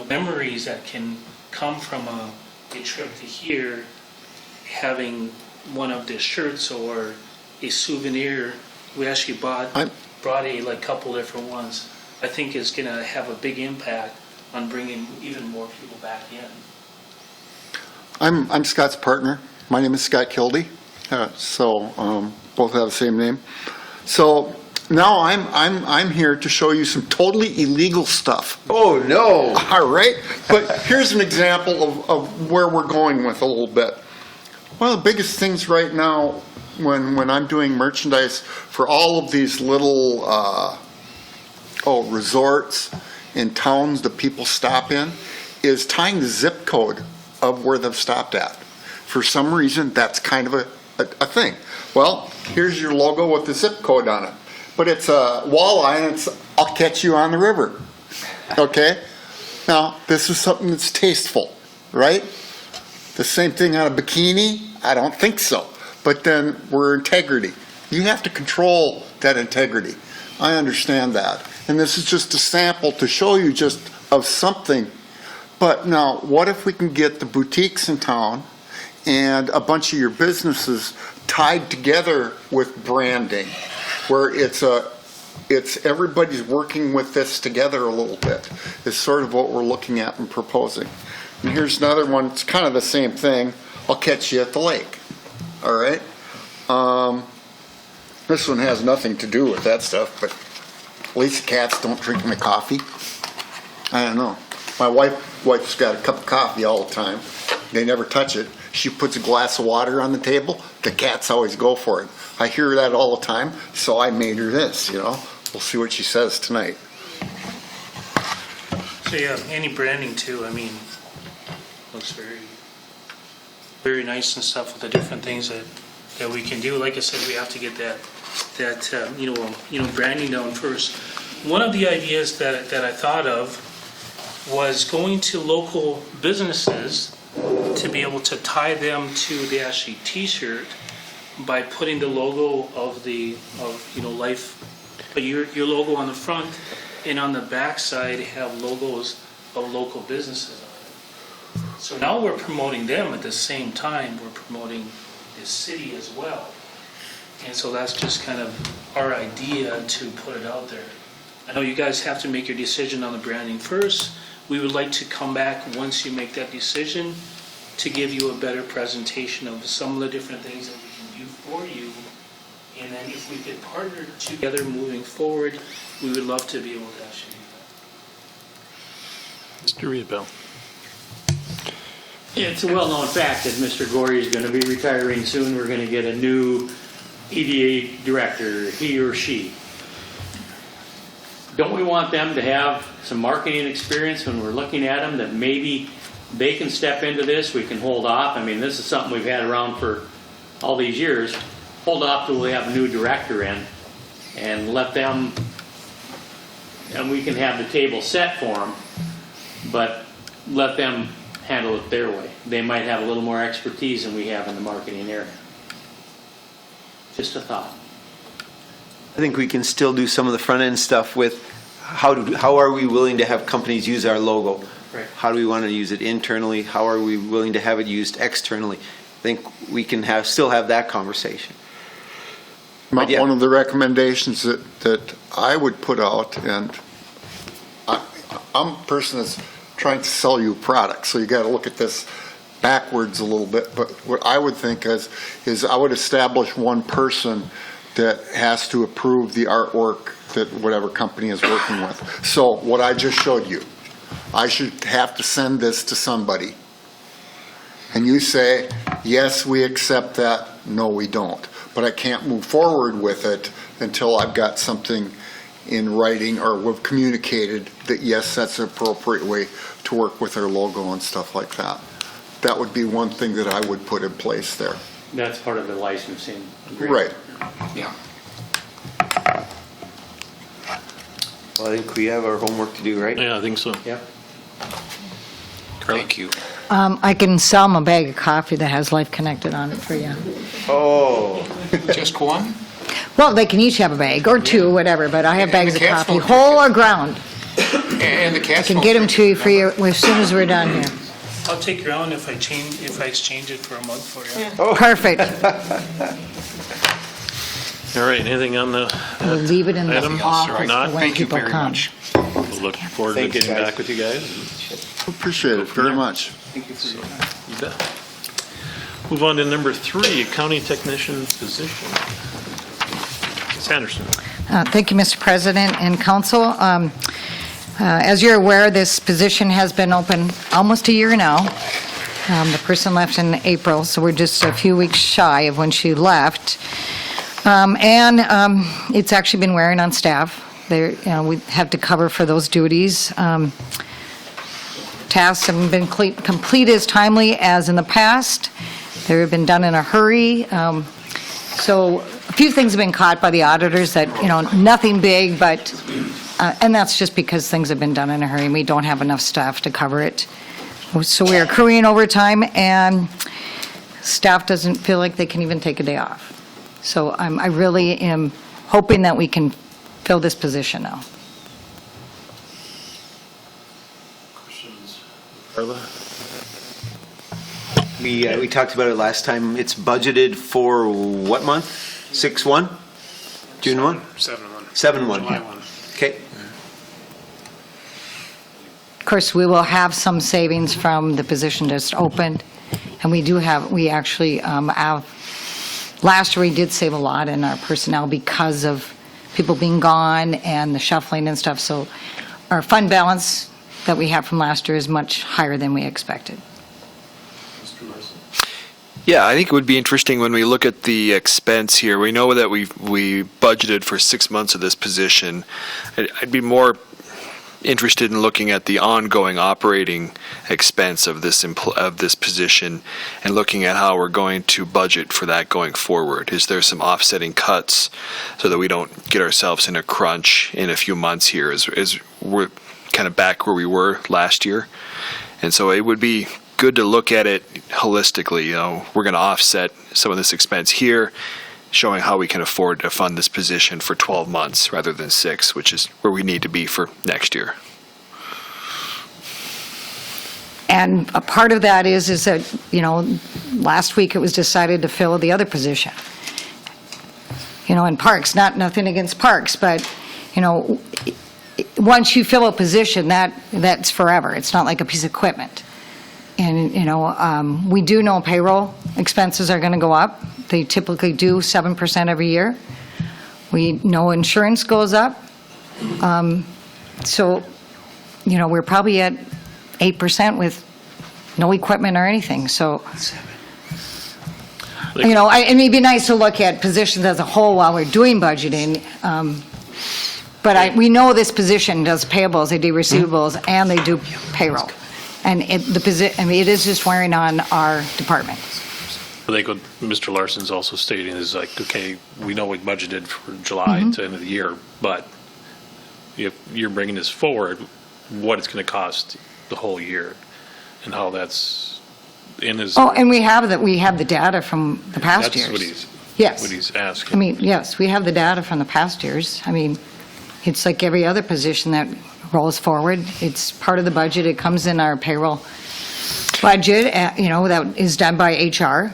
[SPEAKER 15] memories that can come from a trip to here, having one of the shirts or a souvenir. We actually brought a couple different ones. I think is going to have a big impact on bringing even more people back in.
[SPEAKER 16] I'm Scott's partner. My name is Scott Kildee, both have the same name. So now I'm here to show you some totally illegal stuff.
[SPEAKER 9] Oh no!
[SPEAKER 16] All right, but here's an example of where we're going with a little bit. One of the biggest things right now when I'm doing merchandise for all of these little resorts and towns that people stop in is tying the zip code of where they've stopped at. For some reason, that's kind of a thing. Well, here's your logo with the zip code on it. But it's a walleye and it's, I'll catch you on the river. Okay? Now, this is something that's tasteful, right? The same thing on a bikini? I don't think so. But then we're integrity. You have to control that integrity. I understand that. And this is just a sample to show you just of something But now, what if we can get the boutiques in town and a bunch of your businesses tied together with branding, where it's everybody's working with this together a little bit, is sort of what we're looking at and proposing. And here's another one, it's kind of the same thing. I'll catch you at the lake. All right? This one has nothing to do with that stuff, but at least cats don't drink my coffee. I don't know. My wife's got a cup of coffee all the time. They never touch it. She puts a glass of water on the table. The cats always go for it. I hear that all the time, so I made her this, you know. We'll see what she says tonight.
[SPEAKER 15] So yeah, any branding too, I mean, looks very, very nice and stuff with the different things that we can do. Like I said, we have to get that branding down first. One of the ideas that I thought of was going to local businesses to be able to tie them to the actually T-shirt by putting the logo of Life, your logo on the front, and on the back side have logos of local businesses on it. So now we're promoting them at the same time we're promoting the city as well. And so that's just kind of our idea to put it out there. I know you guys have to make your decision on the branding first. We would like to come back once you make that decision to give you a better presentation of some of the different things that we can do for you. And then if we could partner together moving forward, we would love to be able to actually do that.
[SPEAKER 1] Mr. Reid, Bill.
[SPEAKER 12] It's a well-known fact that Mr. Gorte is going to be retiring soon. We're going to get a new EDA director, he or she. Don't we want them to have some marketing experience when we're looking at them, that maybe they can step into this, we can hold off? I mean, this is something we've had around for all these years. Hold off till we have a new director in and let them, and we can have the table set for them, but let them handle it their way. They might have a little more expertise than we have in the marketing area. Just a thought.
[SPEAKER 9] I think we can still do some of the front end stuff with how are we willing to have companies use our logo?
[SPEAKER 12] Right.
[SPEAKER 9] How do we want to use it internally? How are we willing to have it used externally? I think we can still have that conversation. But yeah.
[SPEAKER 16] One of the recommendations that I would put out, and I'm a person that's trying to sell you a product, so you got to look at this backwards a little bit. But what I would think is I would establish one person that has to approve the artwork that whatever company is working with. So what I just showed you, I should have to send this to somebody. And you say, yes, we accept that, no, we don't. But I can't move forward with it until I've got something in writing or we've communicated that, yes, that's an appropriate way to work with our logo and stuff like that. That would be one thing that I would put in place there.
[SPEAKER 12] That's part of the licensing agreement.
[SPEAKER 16] Right.
[SPEAKER 11] Yeah.
[SPEAKER 9] Well, I think we have our homework to do, right?
[SPEAKER 1] Yeah, I think so.
[SPEAKER 12] Yep.
[SPEAKER 1] Karla?
[SPEAKER 11] Thank you.
[SPEAKER 14] I can sell them a bag of coffee that has Life Connected on it for you.
[SPEAKER 9] Oh.
[SPEAKER 11] Just one?
[SPEAKER 14] Well, they can each have a bag, or two, whatever, but I have
[SPEAKER 11] And
[SPEAKER 14] bags
[SPEAKER 11] the
[SPEAKER 14] of
[SPEAKER 11] cats
[SPEAKER 14] coffee,
[SPEAKER 11] won't
[SPEAKER 14] whole or ground.
[SPEAKER 11] And the
[SPEAKER 14] I
[SPEAKER 11] cats
[SPEAKER 14] can
[SPEAKER 11] won't
[SPEAKER 14] get them
[SPEAKER 11] drink
[SPEAKER 14] to you
[SPEAKER 11] it.
[SPEAKER 14] for you as soon as we're done here.
[SPEAKER 15] I'll take your own if I exchange it for a mug for you.
[SPEAKER 14] Perfect.
[SPEAKER 1] All right, anything on the
[SPEAKER 14] We'll leave it in the
[SPEAKER 1] item?
[SPEAKER 14] office
[SPEAKER 1] Not?
[SPEAKER 14] for when
[SPEAKER 11] Thank you
[SPEAKER 14] people
[SPEAKER 11] very
[SPEAKER 14] come.
[SPEAKER 11] much.
[SPEAKER 1] We'll look forward to
[SPEAKER 9] Thank you,
[SPEAKER 1] getting
[SPEAKER 9] guys.
[SPEAKER 1] back with you guys.
[SPEAKER 16] Appreciate it very much.
[SPEAKER 9] Thank you for your time.
[SPEAKER 1] You bet. Move on to number 3, accounting technician position. Ms. Anderson.
[SPEAKER 14] Thank you, Mr. President and Council. As you're aware, this position has been open almost a year now. The person left in April, so we're just a few weeks shy of when she left. It's actually been wearing on staff. We have to cover for those duties. Tasks haven't been completed as timely as in the past. They've been done in a hurry. So a few things have been caught by the auditors that, nothing big, but, and that's just because things have been done in a hurry and we don't have enough staff to cover it. So we are accruing overtime and staff doesn't feel like they can even take a day off. So I really am hoping that we can fill this position now.
[SPEAKER 1] Questions Karla?
[SPEAKER 9] We talked about it last time. It's budgeted for what month? 6/1? June 1?
[SPEAKER 4] 7/1.
[SPEAKER 9] 7/1.
[SPEAKER 4] July 1.
[SPEAKER 9] Okay.
[SPEAKER 14] Of course, we will have some savings from the position just opened, and we actually have, last year we did save a lot in our personnel because of people being gone and the shuffling and stuff, so our fund balance that we have from last year is much higher than we expected.
[SPEAKER 10] Yeah, I think it would be interesting when we look at the expense here. We know that we budgeted for 6 months of this position. I'd be more interested in looking at the ongoing operating expense of this position and looking at how we're going to budget for that going forward. Is there some offsetting cuts so that we don't get ourselves in a crunch in a few months here as we're kind of back where we were last year? And so it would be good to look at it holistically. We're going to offset some of this expense here, showing how we can afford to fund this position for 12 months rather than 6, which is where we need to be for next year.
[SPEAKER 14] And a part of that is that, last week it was decided to fill the other position. In parks, nothing against parks, but, once you fill a position, that's forever. It's not like a piece of equipment. And, we do know payroll expenses are going to go up. They typically do 7% every year. We know insurance goes up. So, we're probably at 8% with no equipment or anything. So, it'd be nice to look at positions as a whole while we're doing budgeting. But we know this position does payables, they do receivables, and they do payroll. And it is just wearing on our department.
[SPEAKER 1] I think what Mr. Larson's also stating is like, okay, we know we budgeted for July to the end of the year, but if you're bringing this forward, what it's going to cost the whole year and how that's in his.
[SPEAKER 14] Oh, and we have the data from the past years.
[SPEAKER 1] That's what he's asking.
[SPEAKER 14] Yes, we have the data from the past years. It's like every other position that rolls forward. It's part of the budget. It comes in our payroll budget, that is done by HR.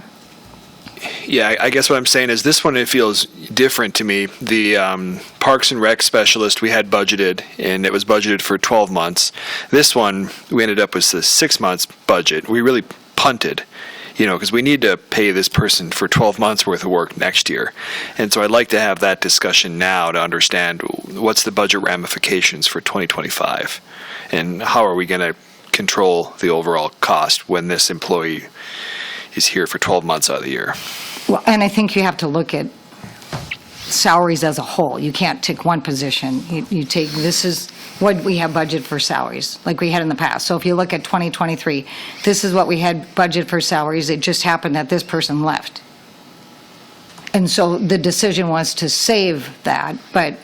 [SPEAKER 10] Yeah, I guess what I'm saying is this one, it feels different to me. The Parks and Rec specialist we had budgeted, and it was budgeted for 12 months. This one, we ended up with the 6 months budget. We really punted, because we need to pay this person for 12 months worth of work next year. And so I'd like to have that discussion now to understand what's the budget ramifications for 2025 and how are we going to control the overall cost when this employee is here for 12 months out of the year.
[SPEAKER 14] Well, and I think you have to look at salaries as a whole. You can't take one position. This is what we have budget for salaries, like we had in the past. So if you look at 2023, this is what we had budget for salaries. It just happened that this person left. And so the decision was to save that, but,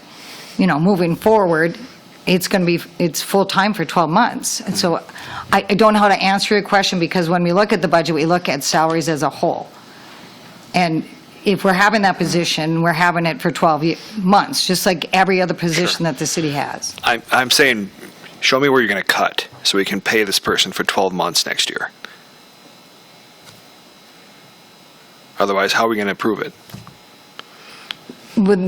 [SPEAKER 14] moving forward, it's full-time for 12 months. And so I don't know how to answer your question, because when we look at the budget, we look at salaries as a whole. And if we're having that position, we're having it for 12 months, just like every other position that the city has.
[SPEAKER 10] I'm saying, show me where you're going to cut so we can pay this person for 12 months next year. Otherwise, how are we going to approve it?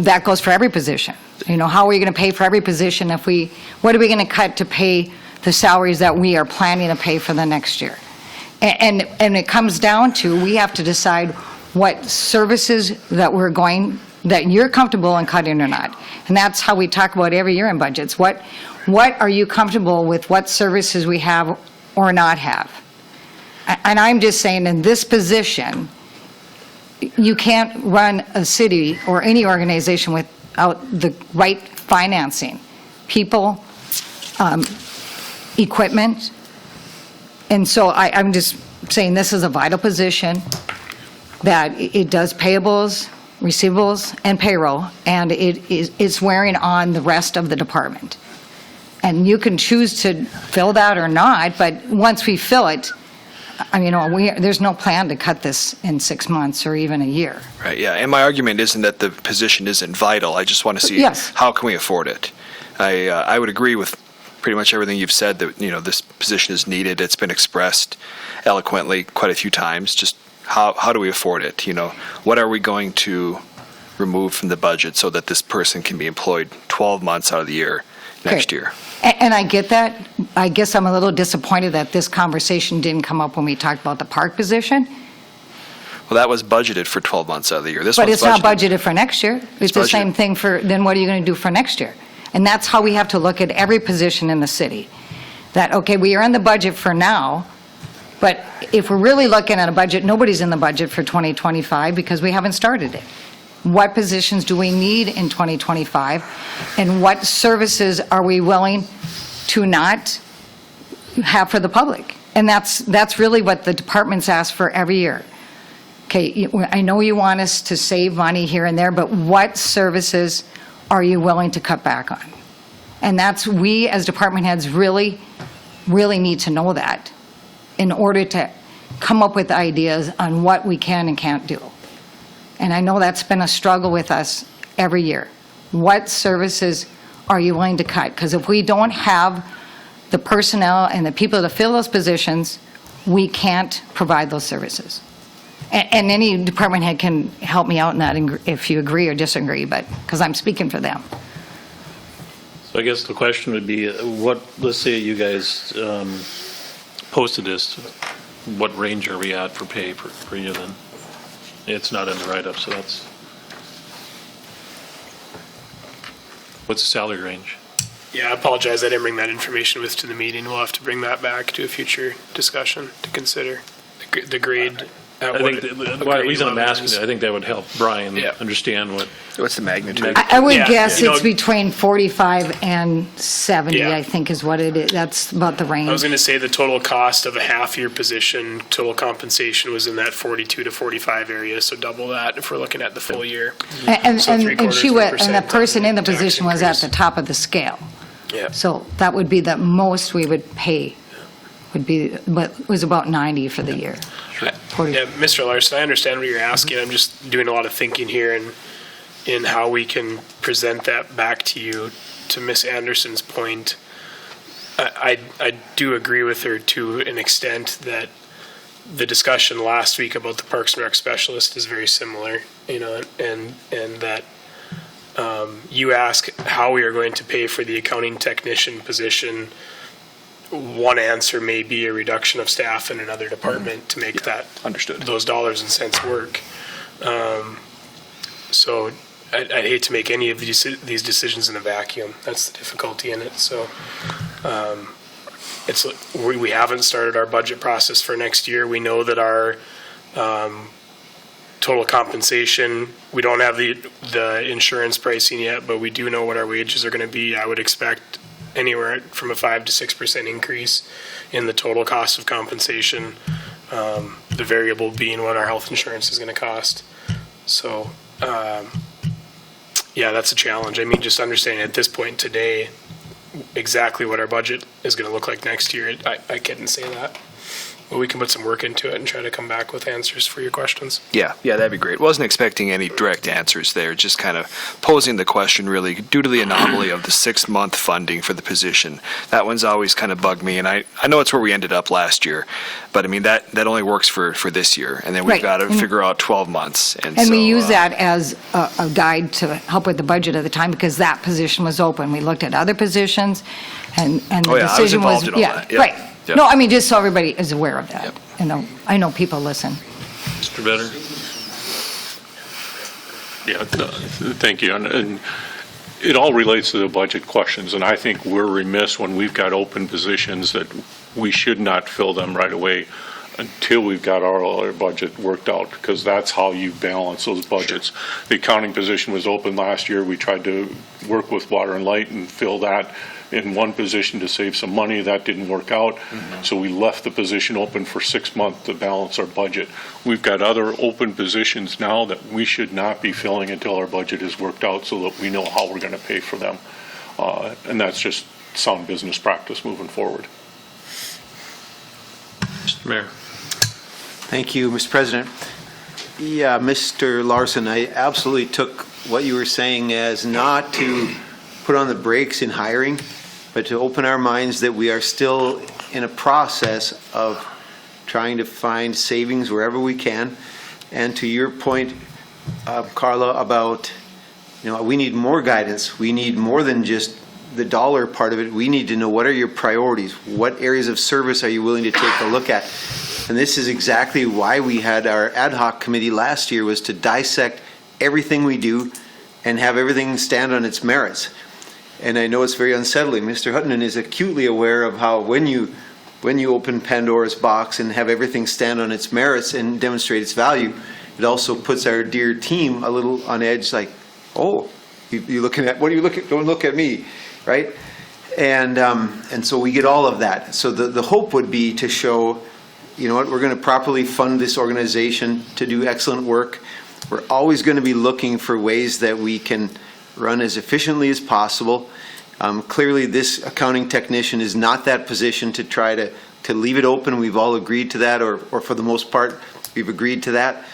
[SPEAKER 14] That goes for every position. How are we going to pay for every position what are we going to cut to pay the salaries that we are planning to pay for the next year? And it comes down to, we have to decide what services that you're comfortable in cutting or not. And that's how we talk about every year in budgets. What are you comfortable with, what services we have or not have? And I'm just saying, in this position, you can't run a city or any organization without the right financing. People, equipment. And so I'm just saying this is a vital position, that it does payables, receivables, and payroll, and it's wearing on the rest of the department. And you can choose to fill that or not, but once we fill it, there's no plan to cut this in 6 months or even a year.
[SPEAKER 10] Right, yeah, and my argument isn't that the position isn't vital. I just want to see how can we afford it. I would agree with pretty much everything you've said, that, this position is needed. It's been expressed eloquently quite a few times. Just how do we afford it? What are we going to remove from the budget so that this person can be employed 12 months out of the year next year?
[SPEAKER 14] And I get that. I guess I'm a little disappointed that this conversation didn't come up when we talked about the park position.
[SPEAKER 10] Well, that was budgeted for 12 months out of the year.
[SPEAKER 14] But it's not budgeted for next year. It's the same thing then what are you going to do for next year? And that's how we have to look at every position in the city. That, okay, we are in the budget for now, but if we're really looking at a budget, nobody's in the budget for 2025 because we haven't started it. What positions do we need in 2025? And what services are we willing to not have for the public? And that's really what the departments ask for every year. Okay, I know you want us to save money here and there, but what services are you willing to cut back on? And we as department heads really, really need to know that in order to come up with ideas on what we can and can't do. And I know that's been a struggle with us every year. What services are you willing to cut? Because if we don't have the personnel and the people to fill those positions, we can't provide those services. And any department head can help me out in that if you agree or disagree, but because I'm speaking for them.
[SPEAKER 1] So I guess the question would be, let's say you guys posted this, what range are we at for pay for you then? It's not in the write-up, so what's the salary range?
[SPEAKER 4] Yeah, I apologize. I didn't bring that information to the meeting. We'll have to bring that back to a future discussion to consider the grade.
[SPEAKER 1] I think the reason I'm asking it, I think that would help Brian understand
[SPEAKER 10] what's the magnitude.
[SPEAKER 14] I would guess it's between 45 and 70, I think is what it is. That's about the range.
[SPEAKER 4] I was going to say the total cost of a half-year position, total compensation was in that 42 to 45 area, so double that if we're looking at the full year.
[SPEAKER 14] And
[SPEAKER 4] So
[SPEAKER 14] the person in the position was at the top of the scale.
[SPEAKER 4] Yeah.
[SPEAKER 14] So that would be the most we would pay, but it was about 90 for the year.
[SPEAKER 4] Yeah, Mr. Larson, I understand what you're asking. I'm just doing a lot of thinking here in how we can present that back to you. To Ms. Anderson's point, I do agree with her to an extent that the discussion last week about the Parks and Rec specialist is very similar, and that you ask how we are going to pay for the accounting technician position. One answer may be a reduction of staff in another department to make those dollars and cents work. So I'd hate to make any of these decisions in a vacuum. That's the difficulty in it. So we haven't started our budget process for next year. We know that our total compensation, we don't have the insurance pricing yet, but we do know what our wages are going to be. I would expect anywhere from a 5 to 6% increase in the total cost of compensation, the variable being what our health insurance is going to cost. So, that's a challenge. I mean, just understanding at this point today exactly what our budget is going to look like next year, I couldn't say that. But we can put some work into it and try to come back with answers for your questions.
[SPEAKER 10] Yeah, that'd be great. Wasn't expecting any direct answers there, just kind of posing the question really due to the anomaly of the 6-month funding for the position. That one's always kind of bugged me, and I know it's where we ended up last year, but I mean, that only works for this year, and then we've got to figure out 12 months. And
[SPEAKER 14] we use that as a guide to help with the budget at the time because that position was open. We looked at other positions, and the decision was...
[SPEAKER 10] I was involved in all that.
[SPEAKER 14] Right.
[SPEAKER 10] Yep.
[SPEAKER 14] No, I mean, just so everybody is aware of that. Yep. I know people listen.
[SPEAKER 1] Mr. Vetter?
[SPEAKER 17] Yeah, thank you. And it all relates to the budget questions, and I think we're remiss when we've got open positions that we should not fill them right away until we've got our budget worked out, because that's how you balance those budgets. The accounting position was open last year. We tried to work with Water and Light and fill that in one position to save some money. That didn't work out. So we left the position open for 6 months to balance our budget. We've got other open positions now that we should not be filling until our budget is worked out so that we know how we're going to pay for them. And that's just sound business practice moving forward.
[SPEAKER 1] Mr. Mayor.
[SPEAKER 9] Thank you, Mr. President. Yeah, Mr. Larson, I absolutely took what you were saying as not to put on the brakes in hiring, but to open our minds that we are still in a process of trying to find savings wherever we can. And to your point, Karla, about, we need more guidance. We need more than just the dollar part of it. We need to know, what are your priorities? What areas of service are you willing to take a look at? And this is exactly why we had our ad hoc committee last year, was to dissect everything we do and have everything stand on its merits. And I know it's very unsettling. Mr. Huttunen is acutely aware of how when you open Pandora's box and have everything stand on its merits and demonstrate its value, it also puts our dear team a little on edge, like, oh, you looking at, what are you looking at? Don't look at me, right? And so we get all of that. So the hope would be to show, you know what, we're going to properly fund this organization to do excellent work. We're always going to be looking for ways that we can run as efficiently as possible. Clearly, this accounting technician is not that position to try to leave it open. We've all agreed to that, or for the most part, we've agreed to that.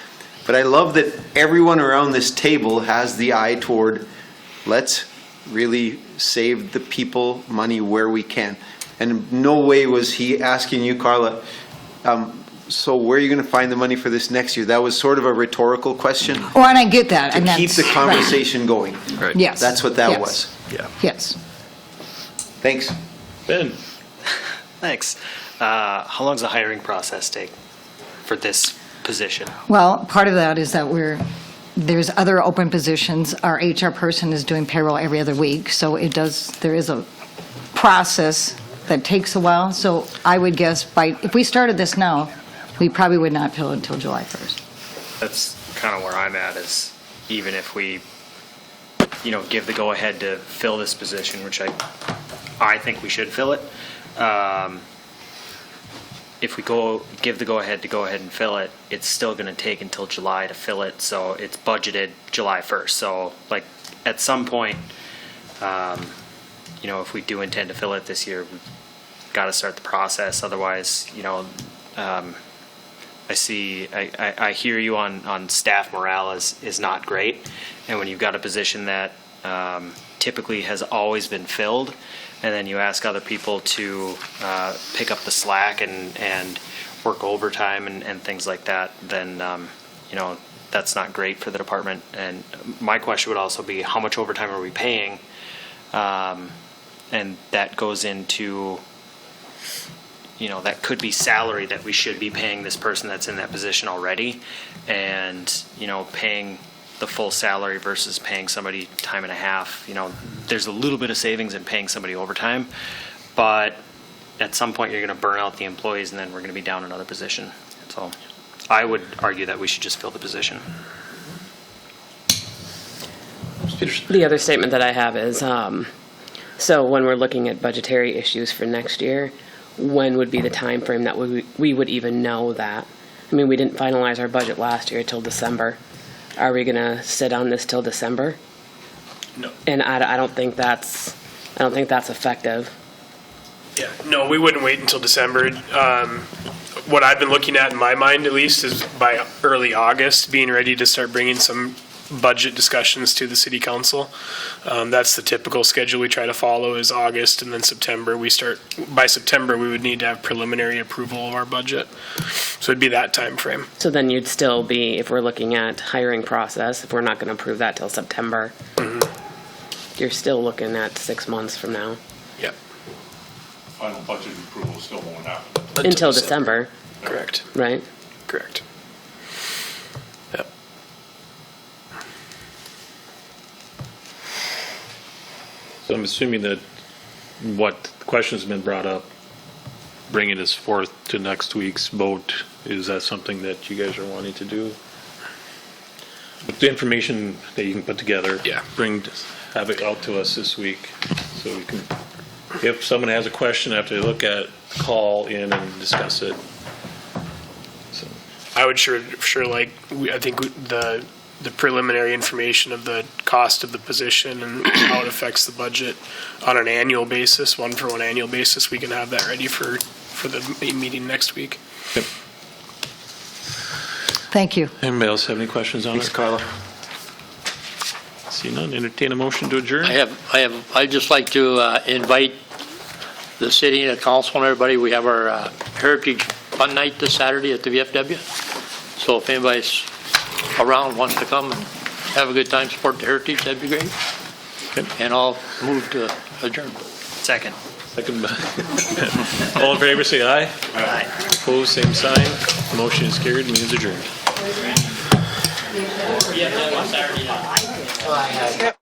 [SPEAKER 9] But I love that everyone around this table has the eye toward, let's really save the people money where we can. And in no way was he asking you, Karla, so where are you going to find the money for this next year? That was sort of a rhetorical question.
[SPEAKER 14] Oh, and I get that.
[SPEAKER 9] To keep the conversation going.
[SPEAKER 10] Right.
[SPEAKER 14] Yes.
[SPEAKER 9] That's what that was.
[SPEAKER 10] Yeah.
[SPEAKER 14] Yes.
[SPEAKER 9] Thanks.
[SPEAKER 1] Ben?
[SPEAKER 8] Thanks. How long does the hiring process take for this position?
[SPEAKER 14] Well, part of that is that there's other open positions. Our HR person is doing payroll every other week, so there is a process that takes a while. So I would guess if we started this now, we probably would not fill it until July 1st.
[SPEAKER 8] That's kind of where I'm at, is even if we, give the go-ahead to fill this position, which I think we should fill it. If we give the go-ahead and fill it, it's still going to take until July to fill it. So it's budgeted July 1st. So at some point, if we do intend to fill it this year, we've got to start the process. Otherwise, I hear you on staff morale is not great. And when you've got a position that typically has always been filled, and then you ask other people to pick up the slack and work overtime and things like that, then, that's not great for the department. And my question would also be, how much overtime are we paying? And that goes into, that could be salary that we should be paying this person that's in that position already. And, paying the full salary versus paying somebody time and a half. There's a little bit of savings in paying somebody overtime, but at some point you're going to burn out the employees, and then we're going to be down another position. So I would argue that we should just fill the position.
[SPEAKER 18] The other statement that I have is, so when we're looking at budgetary issues for next year, when would be the time frame that we would even know that? I mean, we didn't finalize our budget last year till December. Are we going to sit on this till December?
[SPEAKER 4] No.
[SPEAKER 18] And I don't think that's effective.
[SPEAKER 4] Yeah, no, we wouldn't wait until December. What I've been looking at in my mind, at least, is by early August, being ready to start bringing some budget discussions to the city council. That's the typical schedule we try to follow, is August and then September. By September, we would need to have preliminary approval of our budget. So it'd be that time frame.
[SPEAKER 18] So then you'd still be, if we're looking at hiring process, if we're not going to approve that till September, you're still looking at 6 months from now.
[SPEAKER 4] Yep.
[SPEAKER 17] Final budget approval still won't happen.
[SPEAKER 18] Until December.
[SPEAKER 4] Correct.
[SPEAKER 18] Right?
[SPEAKER 4] Correct. Yep.
[SPEAKER 1] So I'm assuming that what questions have been brought up, bringing this forth to next week's vote, is that something that you guys are wanting to do? With the information that you can put together, have it out to us this week, so we can, if someone has a question after they look at, call in and discuss it. So
[SPEAKER 4] I would sure I think the preliminary information of the cost of the position and how it affects the budget on an annual basis, one-for-one annual basis, we can have that ready for the meeting next week.
[SPEAKER 1] Yep.
[SPEAKER 14] Thank you.
[SPEAKER 1] Anybody else have any questions on it?
[SPEAKER 9] Thanks, Karla.
[SPEAKER 1] See none, entertain a motion to adjourn?
[SPEAKER 7] I'd just like to invite the city, the council, and everybody, we have our Heritage Fun Night this Saturday at the VFW. So if anybody's around, wants to come and have a good time, support the heritage, that'd be great. And I'll move to adjourn.
[SPEAKER 8] Second.
[SPEAKER 1] Second. All in favor, say aye.
[SPEAKER 8] Aye.
[SPEAKER 1] Opposed, same sign. Motion is carried, means adjourned.
[SPEAKER 7] Yeah, Saturday night.